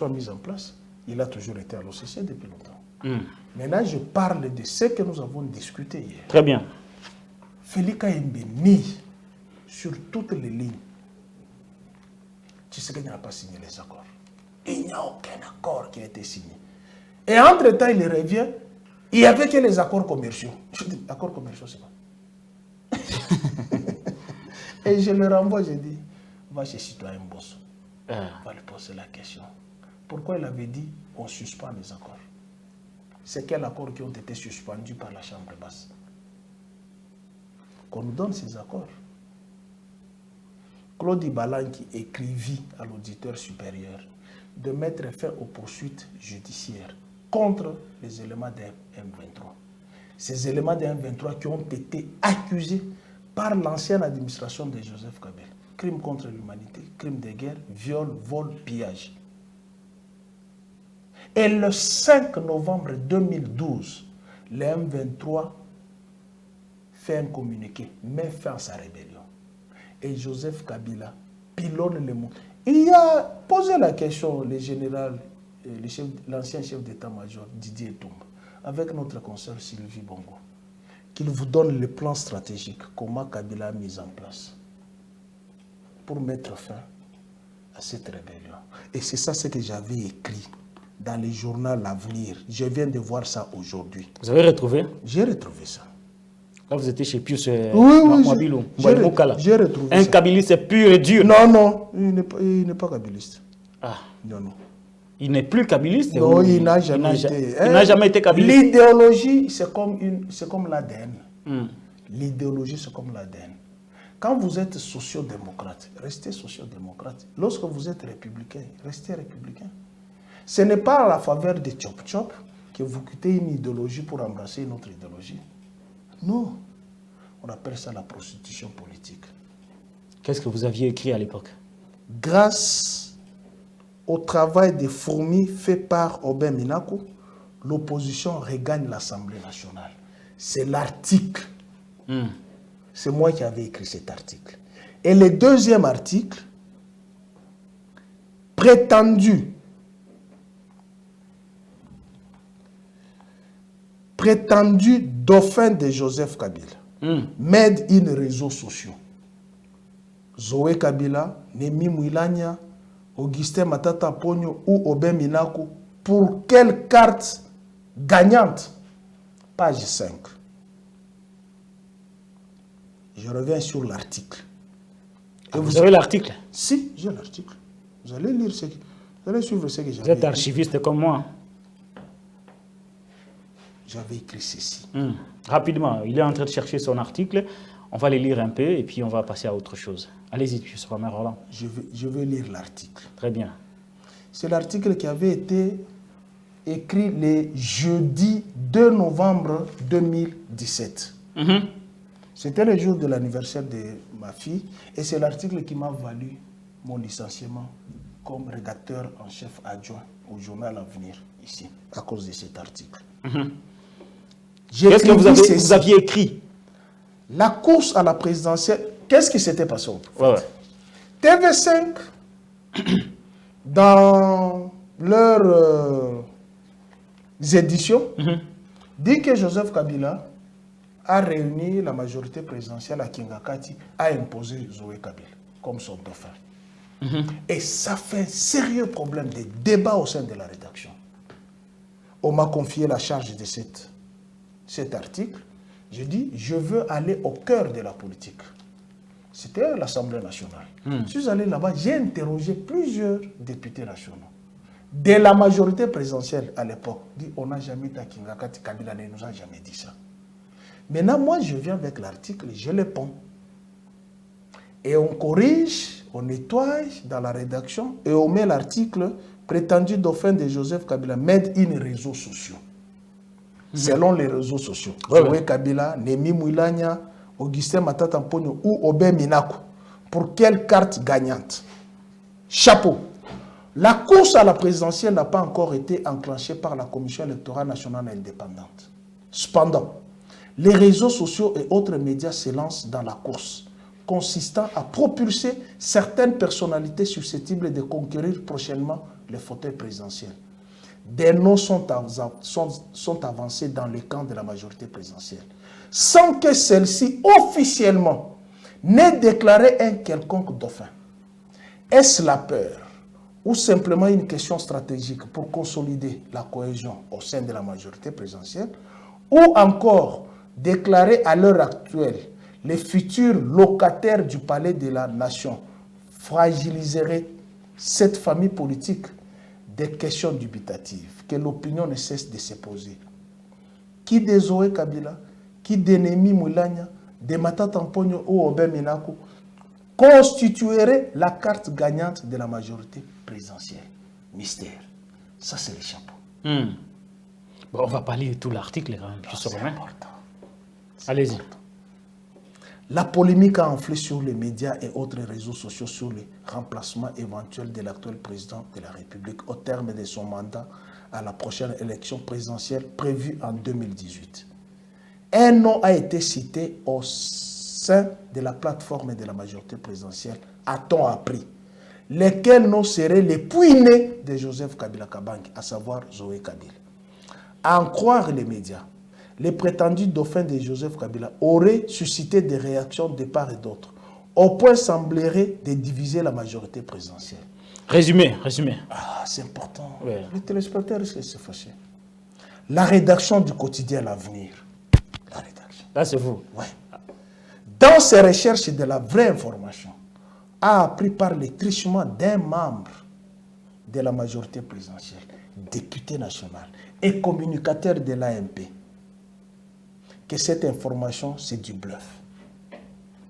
B: mis en place. Il a toujours été à l'OCC depuis longtemps. Maintenant, je parle de ce que nous avons discuté hier.
A: Très bien.
B: Félix Kayembe nie sur toutes les lignes. Tshisekedi n'a pas signé les accords. Il n'y a aucun accord qui a été signé. Et entre-temps, il revient, il n'y avait que les accords commerciaux. Je dis, accords commerciaux, c'est quoi? Et je le renvoie, je dis, va chez citoyen Bosso. Va lui poser la question. Pourquoi il avait dit, on suspend les accords? C'est quels accords qui ont été suspendus par la Chambre basse? Qu'on nous donne ces accords. Claude Ibalan qui écrivit à l'auditeur supérieur de mettre fin aux poursuites judiciaires contre les éléments de M23. Ces éléments de M23 qui ont été accusés par l'ancienne administration de Joseph Kabila. Crimes contre l'humanité, crimes de guerre, viol, vol, pillage. Et le 5 novembre 2012, le M23 fait un communiqué, met fin à sa rébellion. Et Joseph Kabila pilonne le monde. Il a posé la question, le général, l'ancien chef d'état-major Didier Toumba, avec notre consoeur Sylvie Bongo, qu'il vous donne le plan stratégique, comment Kabila a mis en place, pour mettre fin à cette rébellion. Et c'est ça ce que j'avais écrit dans le journal L'Avenir. Je viens de voir ça aujourd'hui.
A: Vous avez retrouvé?
B: J'ai retrouvé ça.
A: Là, vous étiez chez Pius
B: Mwabilou. J'ai retrouvé
A: un kabiliste pur et dur.
B: Non, il n'est pas kabiliste.
A: Ah.
B: Non.
A: Il n'est plus kabiliste?
B: Non, il n'a jamais été.
A: Il n'a jamais été kabiliste.
B: L'idéologie, c'est comme l'ADN. L'idéologie, c'est comme l'ADN. Quand vous êtes sociodémocrate, restez sociodémocrate. Lorsque vous êtes républicain, restez républicain. Ce n'est pas à la faveur de chop-chop que vous quittez une idéologie pour embrasser une autre idéologie. Non. On appelle ça la prostitution politique.
A: Qu'est-ce que vous aviez écrit à l'époque?
B: Grâce au travail des fourmis fait par Aubin Minakou, l'opposition regagne l'Assemblée nationale. C'est l'article. C'est moi qui avais écrit cet article. Et le deuxième article, prétendu dauphin de Joseph Kabila, made in réseaux sociaux. Zoé Kabila, Nemi Mouilania, Augustin Matata Pogno ou Aubin Minakou, pour quelle carte gagnante? Page 5. Je reviens sur l'article.
A: Vous avez l'article?
B: Si, j'ai l'article. Vous allez lire vous allez suivre ce que j'avais écrit.
A: Vous êtes archiviste comme moi.
B: J'avais écrit ceci.
A: Rapidement, il est en train de chercher son article. On va les lire un peu et puis on va passer à autre chose. Allez-y, M. Romain Roland.
B: Je vais lire l'article.
A: Très bien. C'est
B: l'article qui avait été écrit le jeudi 2 novembre 2017. C'était le jour de l'anniversaire de ma fille et c'est l'article qui m'a valu mon licenciement comme rédacteur en chef adjoint au journal L'Avenir ici, à cause de cet article.
A: Qu'est-ce que vous aviez écrit?
B: La course à la présidentielle, qu'est-ce qui s'était passé au fait? TV5, dans leurs éditions, dit que Joseph Kabila a réuni la majorité présidentielle à Kingakati, a imposé Zoé Kabila comme son dauphin. Et ça fait un sérieux problème de débat au sein de la rédaction. On m'a confié la charge de cet article. Je dis, je veux aller au cœur de la politique. C'était à l'Assemblée nationale. Je suis allé là-bas, j'ai interrogé plusieurs députés nationaux. De la majorité présidentielle à l'époque, dit on n'a jamais été à Kingakati, Kabila ne nous a jamais dit ça. Maintenant, moi, je viens avec l'article, je le ponds. Et on corrige, on nettoie dans la rédaction et on met l'article prétendu dauphin de Joseph Kabila, made in réseaux sociaux. Selon les réseaux sociaux. Zoé Kabila, Nemi Mouilania, Augustin Matata Mpogno ou Obé Minaku. Pour quelle carte gagnante? Chapeau. La course à la présidentielle n'a pas encore été enclenchée par la Commission électorale nationale indépendante. Cependant, les réseaux sociaux et autres médias se lancent dans la course, consistant à propulser certaines personnalités susceptibles de conquérir prochainement le fauteuil présidentiel. Des noms sont avancés dans le camp de la majorité présidentielle, sans que celle-ci officiellement n'ait déclaré un quelconque dauphin. Est-ce la peur ou simplement une question stratégique pour consolider la cohésion au sein de la majorité présidentielle, ou encore déclarer à l'heure actuelle les futurs locataires du palais de la nation fragiliseraient cette famille politique? Des questions dubitatives que l'opinion ne cesse de se poser. Qui de Zoé Kabila, qui de Nemi Moulania, de Matata Mpogno ou Obé Minaku constituerait la carte gagnante de la majorité présidentielle? Mystère. Ça, c'est le chapeau.
A: Bon, on va pas lire tout l'article,
B: c'est important.
A: Allez-y.
B: La polémique a enflé sur les médias et autres réseaux sociaux sur le remplacement éventuel de l'actuel président de la République au terme de son mandat à la prochaine élection présidentielle prévue en 2018. Un nom a été cité au sein de la plateforme de la majorité présidentielle, a-t-on appris, lesquels noms seraient les puits-nés de Joseph Kabila Kabange, à savoir Zoé Kabila. À en croire les médias, les prétendus dauphins de Joseph Kabila auraient suscité des réactions de part et d'autre, au point semblerait de diviser la majorité présidentielle.
A: Résumé.
B: Ah, c'est important.
A: Ouais.
B: Les téléspectateurs risquent de se fâcher. La rédaction du quotidien L'Avenir. La rédaction.
A: Là, c'est vous.
B: Ouais. Dans ses recherches de la vraie information, a appris par les trichements d'un membre de la majorité présidentielle, député national et communicateur de l'AMP, que cette information, c'est du bluff.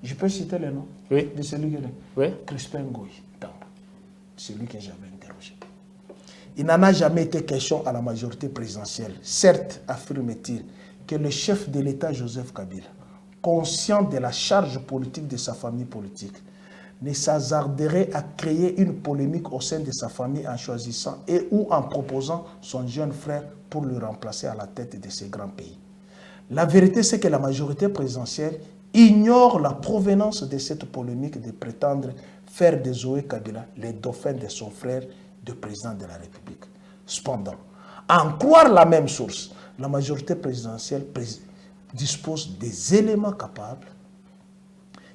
B: Je peux citer le nom de celui qui est Crispin Goy, celui que j'avais interrogé. Il n'en a jamais été question à la majorité présidentielle. Certes, affirme-t-il, que le chef de l'État, Joseph Kabila, conscient de la charge politique de sa famille politique, ne s'hasarderait à créer une polémique au sein de sa famille en choisissant et ou en proposant son jeune frère pour le remplacer à la tête de ce grand pays. La vérité, c'est que la majorité présidentielle ignore la provenance de cette polémique de prétendre faire de Zoé Kabila les dauphins de son frère de président de la République. Cependant, à en croire la même source, la majorité présidentielle dispose des éléments capables,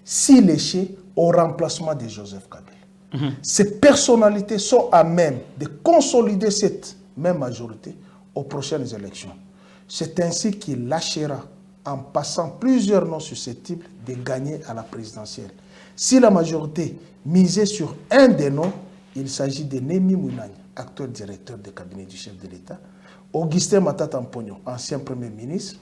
B: si léchés, au remplacement de Joseph Kabila. Ces personnalités sont à même de consolider cette même majorité aux prochaines élections. C'est ainsi qu'il lâchera en passant plusieurs noms susceptibles de gagner à la présidentielle. Si la majorité misait sur un des noms, il s'agit de Nemi Moulania, actuel directeur du cabinet du chef de l'État, Augustin Matata Mpogno, ancien premier ministre,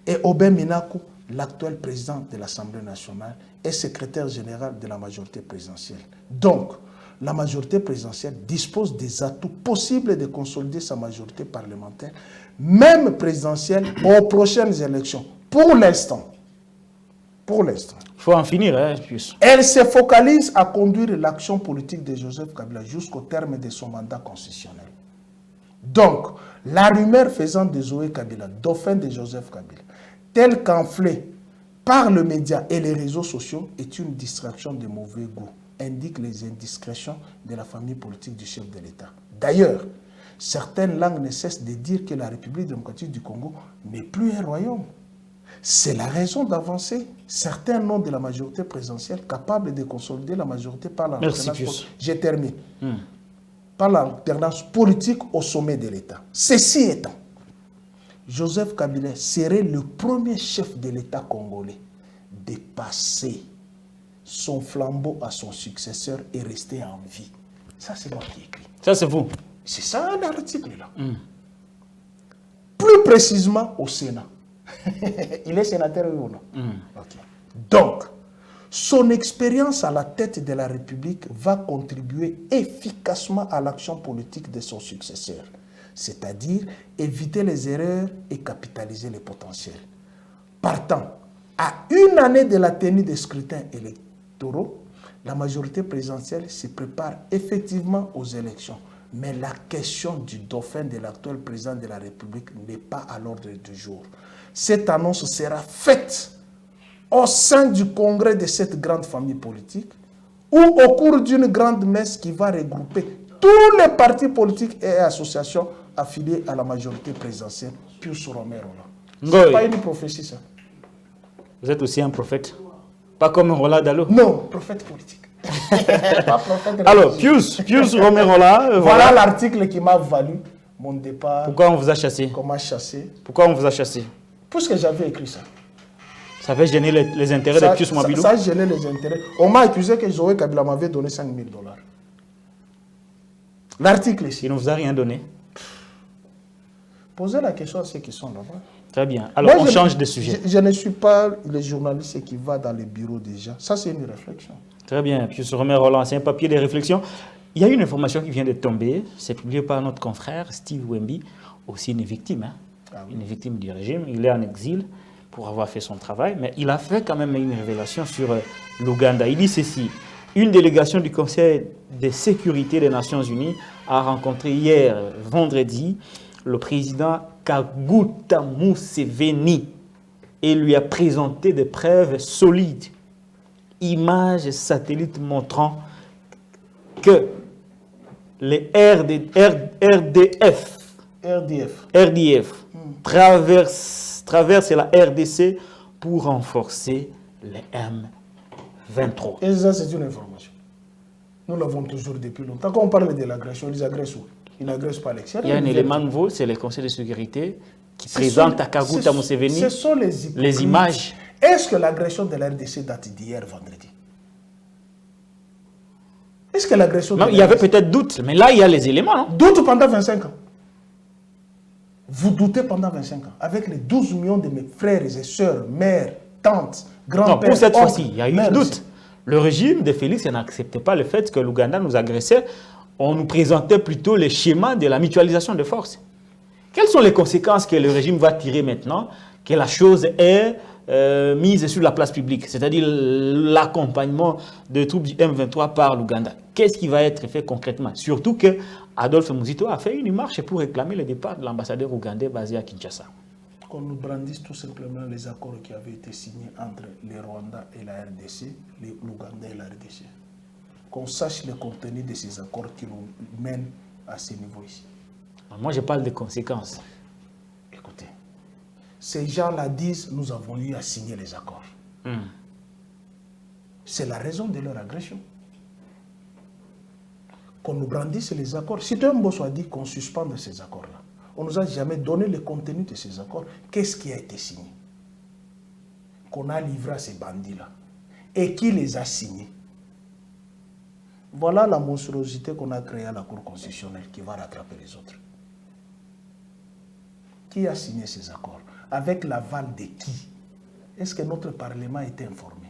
B: et Obé Minaku, l'actuel président de l'Assemblée nationale et secrétaire général de la majorité présidentielle. Donc, la majorité présidentielle dispose des atouts possibles de consolider sa majorité parlementaire, même présidentielle, aux prochaines élections. Pour l'instant. Il
A: faut en finir, hein, plus.
B: Elle se focalise à conduire l'action politique de Joseph Kabila jusqu'au terme de son mandat constitutionnel. Donc, la rumeur faisant de Zoé Kabila, dauphin de Joseph Kabila, telle qu'enflée par le média et les réseaux sociaux, est une distraction de mauvais goût, indiquent les indiscrétions de la famille politique du chef de l'État. D'ailleurs, certaines langues ne cessent de dire que la République démocratique du Congo n'est plus un royaume. C'est la raison d'avancer certains noms de la majorité présidentielle capables de consolider la majorité par l'alternance. Je termine. Par l'alternance politique au sommet de l'État. Ceci étant, Joseph Kabila serait le premier chef de l'État congolais de passer son flambeau à son successeur et rester en vie. Ça, c'est moi qui écris.
A: Ça, c'est vous.
B: C'est ça l'article-là. Plus précisément au Sénat. Il est sénateur ou non? Okay. Donc, son expérience à la tête de la République va contribuer efficacement à l'action politique de son successeur, c'est-à-dire éviter les erreurs et capitaliser les potentiels. Partant, à une année de la tenue des scrutins électoraux, la majorité présidentielle se prépare effectivement aux élections. Mais la question du dauphin de l'actuel président de la République n'est pas à l'ordre du jour. Cette annonce sera faite au sein du congrès de cette grande famille politique ou au cours d'une grande messe qui va regrouper tous les partis politiques et associations affiliés à la majorité présidentielle. Pius Romero. Ce n'est pas une prophétie, ça.
A: Vous êtes aussi un prophète? Pas comme Roland Dalo?
B: Non, prophète politique. Pas prophète.
A: Alors, Pius Romero là.
B: Voilà l'article qui m'a valu mon départ.
A: Pourquoi on vous a chassé?
B: Comment chassé?
A: Pourquoi on vous a chassé?
B: Puisque j'avais écrit ça.
A: Ça avait gêné les intérêts de Pius Mwabilou?
B: Ça gênait les intérêts. On m'a accusé que Zoé Kabila m'avait donné $5 000. L'article ici.
A: Il ne vous a rien donné?
B: Posez la question à ceux qui sont là-bas.
A: Très bien. Alors, on change de sujet.
B: Je ne suis pas le journaliste qui va dans les bureaux déjà. Ça, c'est une réflexion.
A: Très bien. Pius Romero, c'est un papier de réflexion. Il y a une information qui vient de tomber. C'est publié par notre confrère Steve Wemby, aussi une victime. Hein? Ah oui. Une victime du régime. Il est en exil pour avoir fait son travail, mais il a fait quand même une révélation sur l'Ouganda. Il dit ceci: une délégation du Conseil de sécurité des Nations Unies a rencontré hier, vendredi, le président Kaguta Museveni et lui a présenté des preuves solides, images satellites montrant que les RDF traverse la RDC pour renforcer les M23.
B: Et ça, c'est une information. Nous l'avons toujours depuis longtemps. Quand on parle de l'agression, ils agressent où? Ils n'agressent pas à l'extérieur.
A: Il y a un élément nouveau, c'est le Conseil de sécurité qui présente à Kaguta Museveni
B: ce sont
A: les images.
B: Est-ce que l'agression de la RDC date d'hier vendredi? Est-ce que l'agression...
A: Non, il y avait peut-être doute, mais là, il y a les éléments. Non?
B: Doute pendant 25 ans. Vous doutez pendant 25 ans. Avec les 12 millions de mes frères et sœurs, mères, tantes, grands-pères...
A: Non, pour cette fois-ci, il y a eu un doute. Le régime de Félix n'acceptait pas le fait que l'Ouganda nous agressait. On nous présentait plutôt les schémas de la mutualisation de forces. Quelles sont les conséquences que le régime va tirer maintenant que la chose est mise sur la place publique, c'est-à-dire l'accompagnement des troupes du M23 par l'Ouganda? Qu'est-ce qui va être fait concrètement? Surtout que Adolphe Muzito a fait une marche pour réclamer le départ de l'ambassadeur ougandais basé à Kinshasa.
B: Qu'on nous brandisse tout simplement les accords qui avaient été signés entre le Rwanda et la RDC, l'Ouganda et la RDC. Qu'on sache le contenu de ces accords qui nous mènent à ce niveau ici.
A: Moi, je parle des conséquences.
B: Écoutez, ces gens-là disent, nous avons eu à signer les accords. C'est la raison de leur agression. Qu'on nous brandisse les accords. Si un boss a dit qu'on suspende ces accords-là, on ne nous a jamais donné le contenu de ces accords. Qu'est-ce qui a été signé? Qu'on a livré à ces bandits-là. Et qui les a signés? Voilà la monstruosité qu'on a créée à la Cour constitutionnelle qui va rattraper les autres. Qui a signé ces accords? Avec l'aval de qui? Est-ce que notre Parlement a été informé?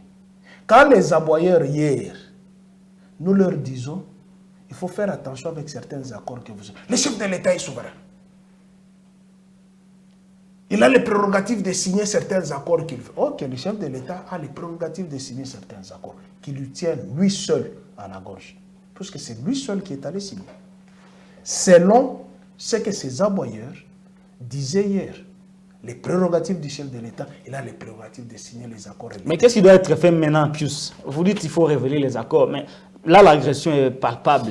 B: Quand les aboyeurs hier, nous leur disons, il faut faire attention avec certains accords que vous avez. Le chef de l'État est souverain. Il a les prérogatives de signer certains accords qu'il veut. Ok, le chef de l'État a les prérogatives de signer certains accords qui lui tiennent lui seul à la gorge. Parce que c'est lui seul qui est allé signer. Selon ce que ces aboyeurs disaient hier, les prérogatives du chef de l'État, il a les prérogatives de signer les accords.
A: Mais qu'est-ce qui doit être fait maintenant, Pius? Vous dites qu'il faut révéler les accords, mais là, l'agression est palpable.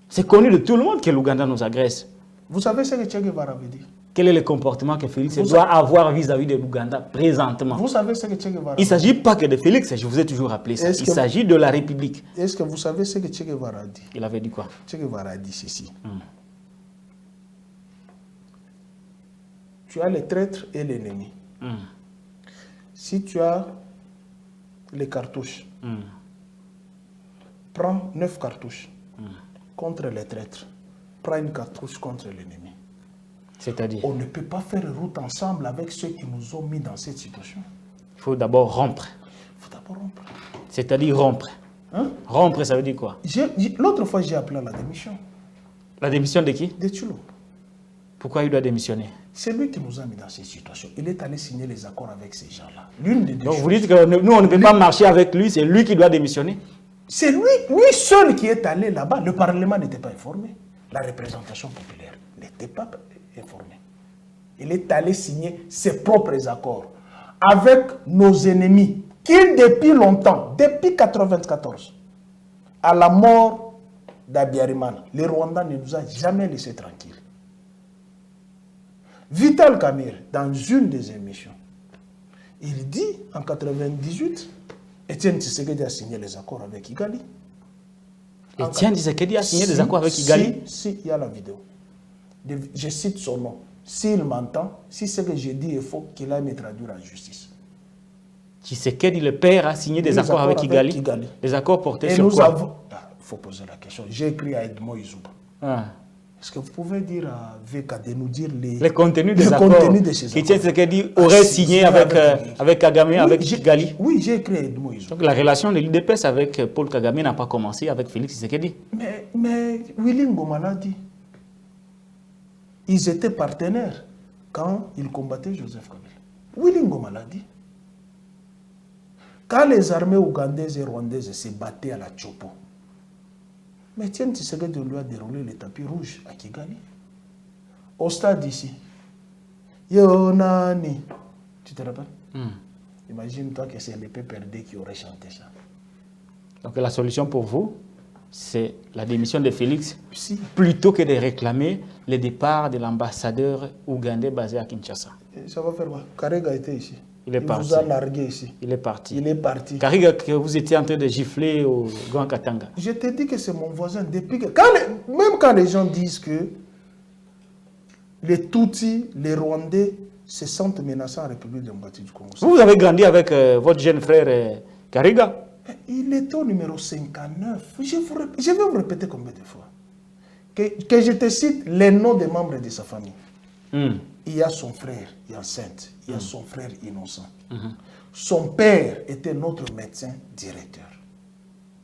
A: C'est connu de tout le monde que l'Ouganda nous agresse.
B: Vous savez ce que Che Guevara veut dire?
A: Quel est le comportement que Félix doit avoir vis-à-vis de l'Ouganda présentement?
B: Vous savez ce que Che Guevara...
A: Il ne s'agit pas que de Félix, je vous ai toujours rappelé ça. Il s'agit de la République.
B: Est-ce que vous savez ce que Che Guevara a dit?
A: Il avait dit quoi?
B: Che Guevara a dit ceci. Tu as les traîtres et l'ennemi. Si tu as les cartouches. Prends 9 cartouches contre les traîtres. Prends une cartouche contre l'ennemi.
A: C'est-à-dire?
B: On ne peut pas faire route ensemble avec ceux qui nous ont mis dans cette situation.
A: Il faut d'abord rompre.
B: Il faut d'abord rompre.
A: C'est-à-dire rompre.
B: Hein?
A: Rompre, ça veut dire quoi?
B: L'autre fois, j'ai appelé à la démission.
A: La démission de qui?
B: De Tchoulo.
A: Pourquoi il doit démissionner?
B: C'est lui qui nous a mis dans cette situation. Il est allé signer les accords avec ces gens-là. L'une des deux
A: Donc
B: choses.
A: vous dites que nous, on ne peut pas marcher avec lui, c'est lui qui doit démissionner?
B: C'est lui seul qui est allé là-bas. Le Parlement n'était pas informé. La représentation populaire n'était pas informée. Il est allé signer ses propres accords avec nos ennemis qui, depuis longtemps, depuis 1994, à la mort d'Abiyarimana, les Rwandais ne nous ont jamais laissés tranquilles. Vital Kamir, dans une des émissions, il dit en 1998, Étienne Tshisekedi a signé les accords avec Kigali.
A: Étienne Tshisekedi a signé des accords avec Kigali?
B: Si, il y a la vidéo. Je cite son nom. S'il m'entend, si ce que j'ai dit est faux, qu'il aille me traduire en justice.
A: Tshisekedi, le père, a signé des accords avec Kigali. Des accords portés sur quoi?
B: Il faut poser la question. J'ai écrit à Edmond Izouba. Est-ce que vous pouvez dire à VK de nous dire les
A: contenus des accords que Tshisekedi aurait signé avec Kagame, oui, avec Kigali?
B: Oui, j'ai écrit à Edmond Izouba.
A: Donc la relation de l'UDPS avec Paul Kagame n'a pas commencé avec Félix Tshisekedi.
B: Mais Willy Ngoma l'a dit. Ils étaient partenaires quand ils combattaient Joseph Kabila. Willy Ngoma l'a dit. Quand les armées ougandaises et rwandaises se battaient à la Tchopo, mais Étienne Tshisekedi lui a déroulé le tapis rouge à Kigali. Au stade ici. Yonani. Tu te rappelles? Imagine-toi que c'est l'épée perdue qui aurait chanté ça.
A: Donc la solution pour vous, c'est la démission de Félix, plutôt que de réclamer le départ de l'ambassadeur ougandais basé à Kinshasa.
B: Ça va faire quoi? Karega était ici.
A: Il est parti.
B: Il vous a largué ici.
A: Il est parti.
B: Il est parti.
A: Karega, que vous étiez en train de gifler au Grand Katanga.
B: Je te dis que c'est mon voisin depuis que... Même quand les gens disent que les Tutsis, les Rwandais se sentent menaçants en République démocratique du Congo.
A: Vous avez grandi avec votre jeune frère Karega?
B: Il est au numéro 59. Je vais vous répéter combien de fois. Que je te cite les noms des membres de sa famille. Il y a son frère Hyacinthe, il y a son frère Innocent. Son père était notre médecin directeur.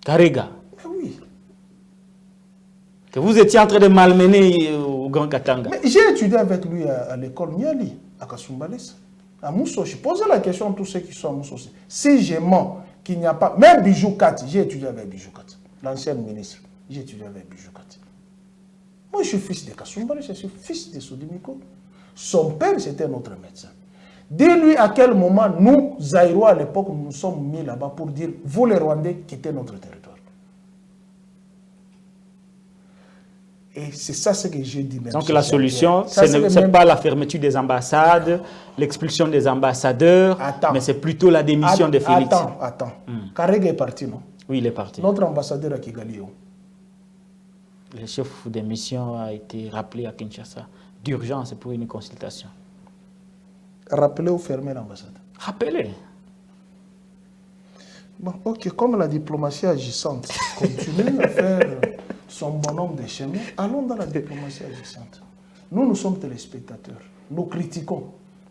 A: Karega?
B: Oui.
A: Que vous étiez en train de malmener au Grand Katanga.
B: Mais j'ai étudié avec lui à l'école Niali, à Kasumbalès, à Mousso. Je posais la question à tous ceux qui sont à Mousso. Si je mens qu'il n'y a pas... Même Bijou Kati, j'ai étudié avec Bijou Kati, l'ancien ministre. J'ai étudié avec Bijou Kati. Moi, je suis fils de Kasumbalès, je suis fils de Sodimiko. Son père, c'était notre médecin. Dis-lui à quel moment nous, Zaïrois, à l'époque, nous nous sommes mis là-bas pour dire, vous les Rwandais, quittez notre territoire. Et c'est ça ce que je dis maintenant.
A: Donc la solution, ce n'est pas la fermeture des ambassades, l'expulsion des ambassadeurs, mais c'est plutôt la démission de Félix.
B: Attends. Karega est parti, non?
A: Oui, il est parti.
B: Notre ambassadeur à Kigali.
A: Le chef de mission a été rappelé à Kinshasa d'urgence pour une consultation.
B: Rappelez ou fermer l'ambassade?
A: Rappelez.
B: Bon, ok, comme la diplomatie agissante continue à faire son bonhomme de chemin, allons dans la diplomatie agissante. Nous sommes téléspectateurs. Nous critiquons.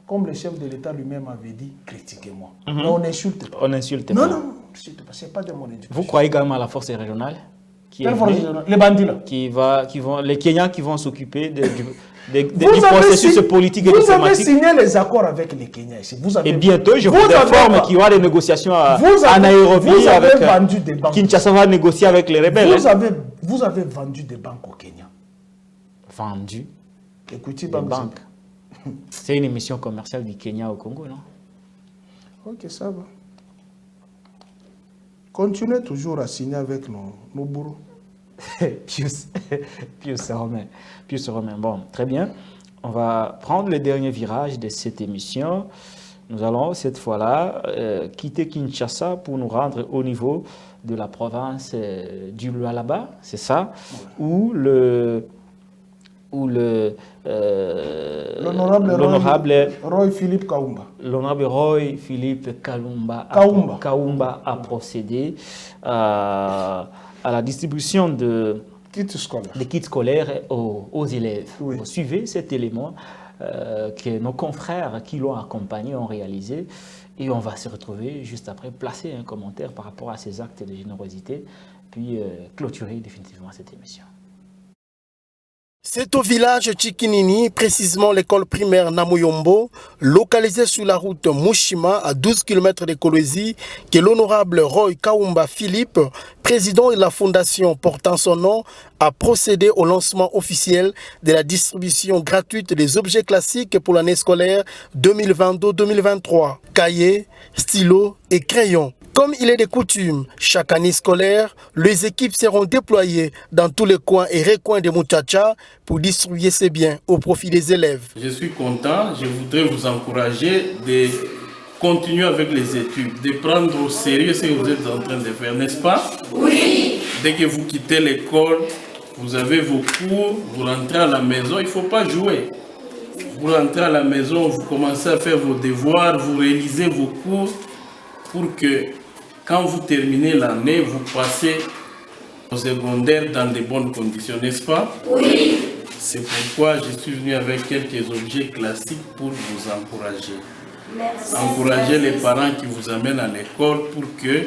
B: Comme le chef de l'État lui-même avait dit, critiquez-moi. Mais on n'insulte pas.
A: On n'insulte pas.
B: Non, ce n'est pas de mon éducation.
A: Vous croyez quand même à la force régionale?
B: Les bandits là.
A: Les Kenyans qui vont s'occuper du processus politique et diplomatique.
B: Vous avez signé les accords avec les Kenyans ici.
A: Et bientôt, je vous informe qu'il y aura des négociations en Nairobi avec Kinshasa va négocier avec les rebelles.
B: Vous avez vendu des banques au Kenya.
A: Vendu?
B: Écoutez,
A: banques. C'est une émission commerciale du Kenya au Congo, non?
B: Ok, ça va. Continuez toujours à signer avec nos bourreaux.
A: Pius Romain. Bon, très bien. On va prendre le dernier virage de cette émission. Nous allons cette fois-là quitter Kinshasa pour nous rendre au niveau de la province du Lualaba, c'est ça, où où
B: l'honorable Roy Philippe Kaumba.
A: L'honorable Roy Philippe Kaumba a procédé à la distribution de kits scolaires aux élèves.
B: Oui.
A: Vous suivez cet élément que nos confrères qui l'ont accompagné ont réalisé, et on va se retrouver juste après, placer un commentaire par rapport à ces actes de générosité, puis clôturer définitivement cette émission.
C: C'est au village Chikinini, précisément l'école primaire Namuyombo, localisée sur la route Mushima à 12 km de Kolwezi, que l'honorable Roy Kaumba Philippe, président de la fondation portant son nom, a procédé au lancement officiel de la distribution gratuite des objets classiques pour l'année scolaire 2022-2023, cahiers, stylos et crayons. Comme il est de coutume, chaque année scolaire, les équipes seront déployées dans tous les coins et recoins de Muchacha pour distribuer ces biens au profit des élèves.
D: Je suis content, je voudrais vous encourager de continuer avec les études, de prendre au sérieux ce que vous êtes en train de faire, n'est-ce pas? Oui. Dès que vous quittez l'école, vous avez vos cours, vous rentrez à la maison, il ne faut pas jouer. Vous rentrez à la maison, vous commencez à faire vos devoirs, vous réalisez vos cours pour que quand vous terminez l'année, vous passez au secondaire dans de bonnes conditions, n'est-ce pas? Oui. C'est pourquoi je suis venu avec quelques objets classiques pour vous encourager. Merci. Encourager les parents qui vous amènent à l'école pour que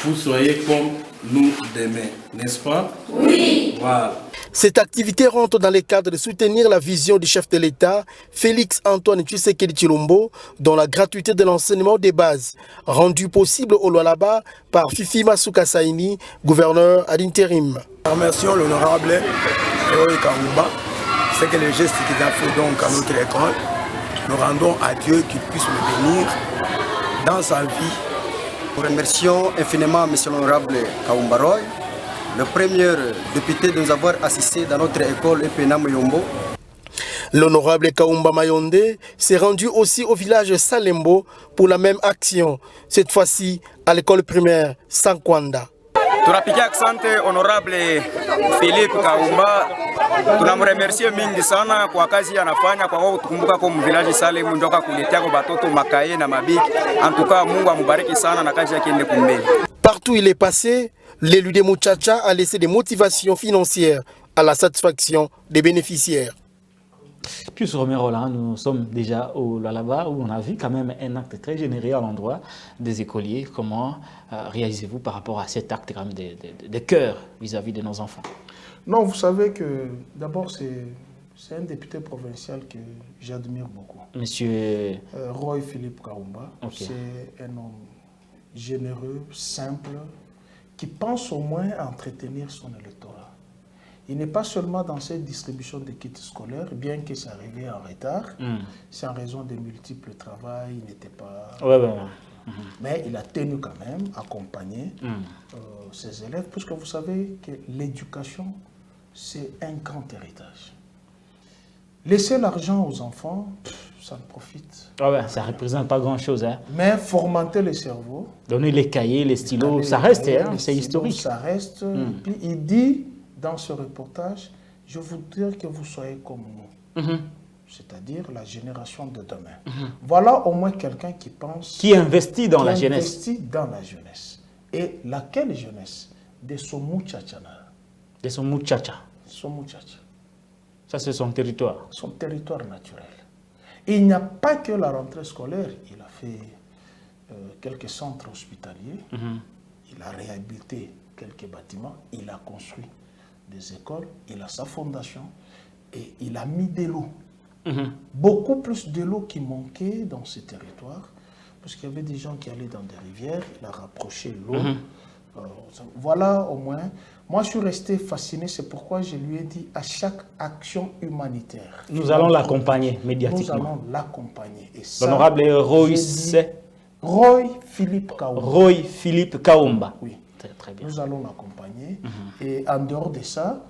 D: vous soyez comme nous demain, n'est-ce pas? Oui. Voilà.
C: Cette activité rentre dans le cadre de soutenir la vision du chef de l'État, Félix Antoine Tshisekedi Tshilombo, dans la gratuité de l'enseignement des bases, rendue possible au Lualaba par Fifi Masuka Saini, gouverneur à l'intérim.
E: Remercions l'honorable Roy Kaumba, c'est que le geste qu'il a fait donc à notre école, nous rendons à Dieu qu'il puisse le bénir dans sa vie.
F: Nous remercions infiniment M. l'honorable Kaumba Roy, le premier député de nous avoir assisté dans notre école EPNA Muyombo.
C: L'honorable Kaumba Mayonde s'est rendu aussi au village Salembo pour la même action, cette fois-ci à l'école primaire Sankwanda.
G: Tunapigia asante honorable Philippe Kaumba, tunamremercie mingi sana kwa kazi anafanya kwa kutukumbuka kwa village Salem ndoka kuletea kwa batoto makaye na mabiki. En tout cas Mungu amubariki sana na kazi yake ende kumbele.
C: Partout où il est passé, l'élu de Muchacha a laissé des motivations financières à la satisfaction des bénéficiaires.
A: Puis sur Roland, nous sommes déjà au Lualaba où on a vu quand même un acte très généreux à l'endroit des écoliers. Comment réalisez-vous par rapport à cet acte quand même de cœur vis-à-vis de nos enfants?
B: Non, vous savez que d'abord c'est un député provincial que j'admire beaucoup.
A: Monsieur
B: Roy Philippe Kaumba,
A: okay.
B: C'est un homme généreux, simple, qui pense au moins à entretenir son électorat. Il n'est pas seulement dans cette distribution de kits scolaires, bien que ça arrivait en retard. C'est en raison de multiples travaux, il n'était pas... Mais il a tenu quand même à accompagner ses élèves, puisque vous savez que l'éducation, c'est un grand héritage. Laisser l'argent aux enfants, ça ne profite.
A: Ça ne représente pas grand-chose. Hein.
B: Mais fomenter le cerveau...
A: Donner les cahiers, les stylos, ça reste, c'est historique.
B: Ça reste. Puis il dit... Dans ce reportage, je voudrais que vous soyez comme nous, c'est-à-dire la génération de demain. Voilà au moins quelqu'un qui pense...
A: Qui investit dans la jeunesse.
B: Investit dans la jeunesse. Et laquelle jeunesse? De son Muchacha.
A: De son Muchacha.
B: Son Muchacha.
A: Ça, c'est son territoire.
B: Son territoire naturel. Et il n'y a pas que la rentrée scolaire. Il a fait quelques centres hospitaliers. Il a réhabilité quelques bâtiments. Il a construit des écoles, il a sa fondation et il a mis de l'eau. Beaucoup plus de l'eau qui manquait dans ce territoire, parce qu'il y avait des gens qui allaient dans des rivières, il a rapproché l'eau. Voilà au moins. Moi, je suis resté fasciné, c'est pourquoi je lui ai dit à chaque action humanitaire.
A: Nous allons l'accompagner médiatiquement.
B: Nous allons l'accompagner.
A: L'honorable Roy
B: Philippe Kaumba.
A: Roy Philippe Kaumba.
B: Oui.
A: Très bien.
B: Nous allons l'accompagner. Et en dehors de ça,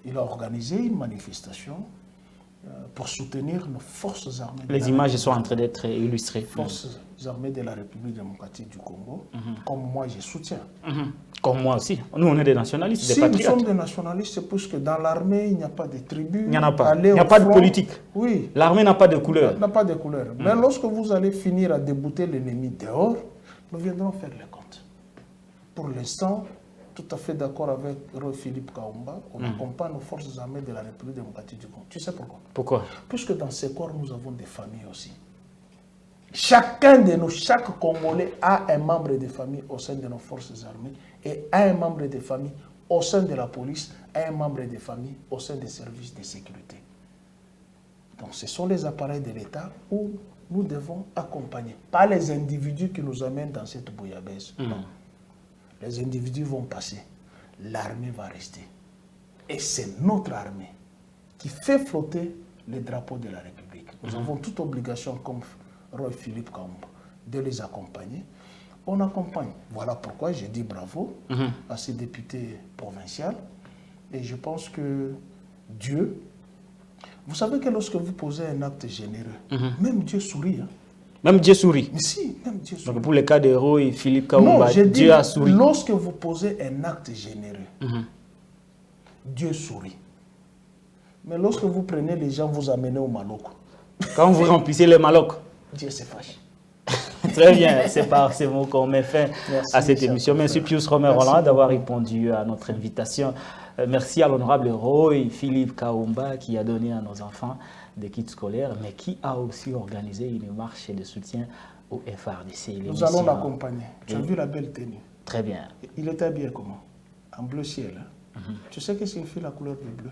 B: il a organisé une manifestation pour soutenir nos forces armées.
A: Les images sont en train d'être illustrées.
B: Forces armées de la République démocratique du Congo, comme moi je soutiens.
A: Comme moi aussi. Nous, on est des nationalistes, des
B: si
A: patriotes.
B: Nous sommes des nationalistes, c'est parce que dans l'armée, il n'y a pas de tribus.
A: Il n'y en a pas. Il n'y a pas de politique.
B: Oui.
A: L'armée n'a pas de couleur.
B: N'a pas de couleur. Mais lorsque vous allez finir à débouter l'ennemi dehors, nous viendrons faire les comptes. Pour l'instant, tout à fait d'accord avec Roy-Philippe Kaumba, on accompagne nos forces armées de la République démocratique du Congo. Tu sais pourquoi?
A: Pourquoi?
B: Puisque dans ces corps, nous avons des familles aussi. Chacun de nous, chaque Congolais a un membre de famille au sein de nos forces armées et a un membre de famille au sein de la police, a un membre de famille au sein des services de sécurité. Donc ce sont les appareils de l'État où nous devons accompagner, pas les individus qui nous amènent dans cette bouillabaisse. Non. Les individus vont passer, l'armée va rester. Et c'est notre armée qui fait flotter les drapeaux de la République. Nous avons toute obligation, comme Roy-Philippe Kaumba, de les accompagner. On accompagne. Voilà pourquoi je dis bravo à ces députés provinciaux. Et je pense que Dieu... Vous savez que lorsque vous posez un acte généreux, même Dieu sourit. Hein.
A: Même Dieu sourit.
B: Mais si, même Dieu sourit.
A: Donc pour le cas de Roy Philippe Kaumba, Dieu a souri.
B: Lorsque vous posez un acte généreux, Dieu sourit. Mais lorsque vous prenez les gens, vous amenez au Malok.
A: Quand vous remplissez les Malok,
B: Dieu se fâche.
A: Très bien, c'est par ces mots qu'on met fin à cette émission. Merci Pius Romain-Roland d'avoir répondu à notre invitation. Merci à l'honorable Roy Philippe Kaumba qui a donné à nos enfants des kits scolaires, mais qui a aussi organisé une marche de soutien au FARDC.
B: Nous allons l'accompagner. Tu as vu la belle tenue?
A: Très bien.
B: Il était habillé comment? En bleu ciel. Hein? Tu sais ce que signifie la couleur du bleu?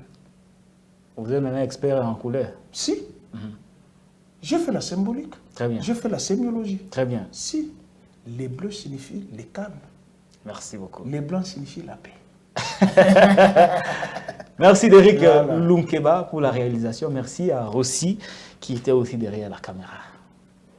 A: Vous êtes un expert en couleur?
B: Si. J'ai fait la symbolique.
A: Très bien.
B: J'ai fait la sémiologie.
A: Très bien.
B: Si. Les bleus signifient les calmes.
A: Merci beaucoup.
B: Les blancs signifient la paix.
A: Merci d'Eric Lunkeba pour la réalisation. Merci à Rossi qui était aussi derrière la caméra.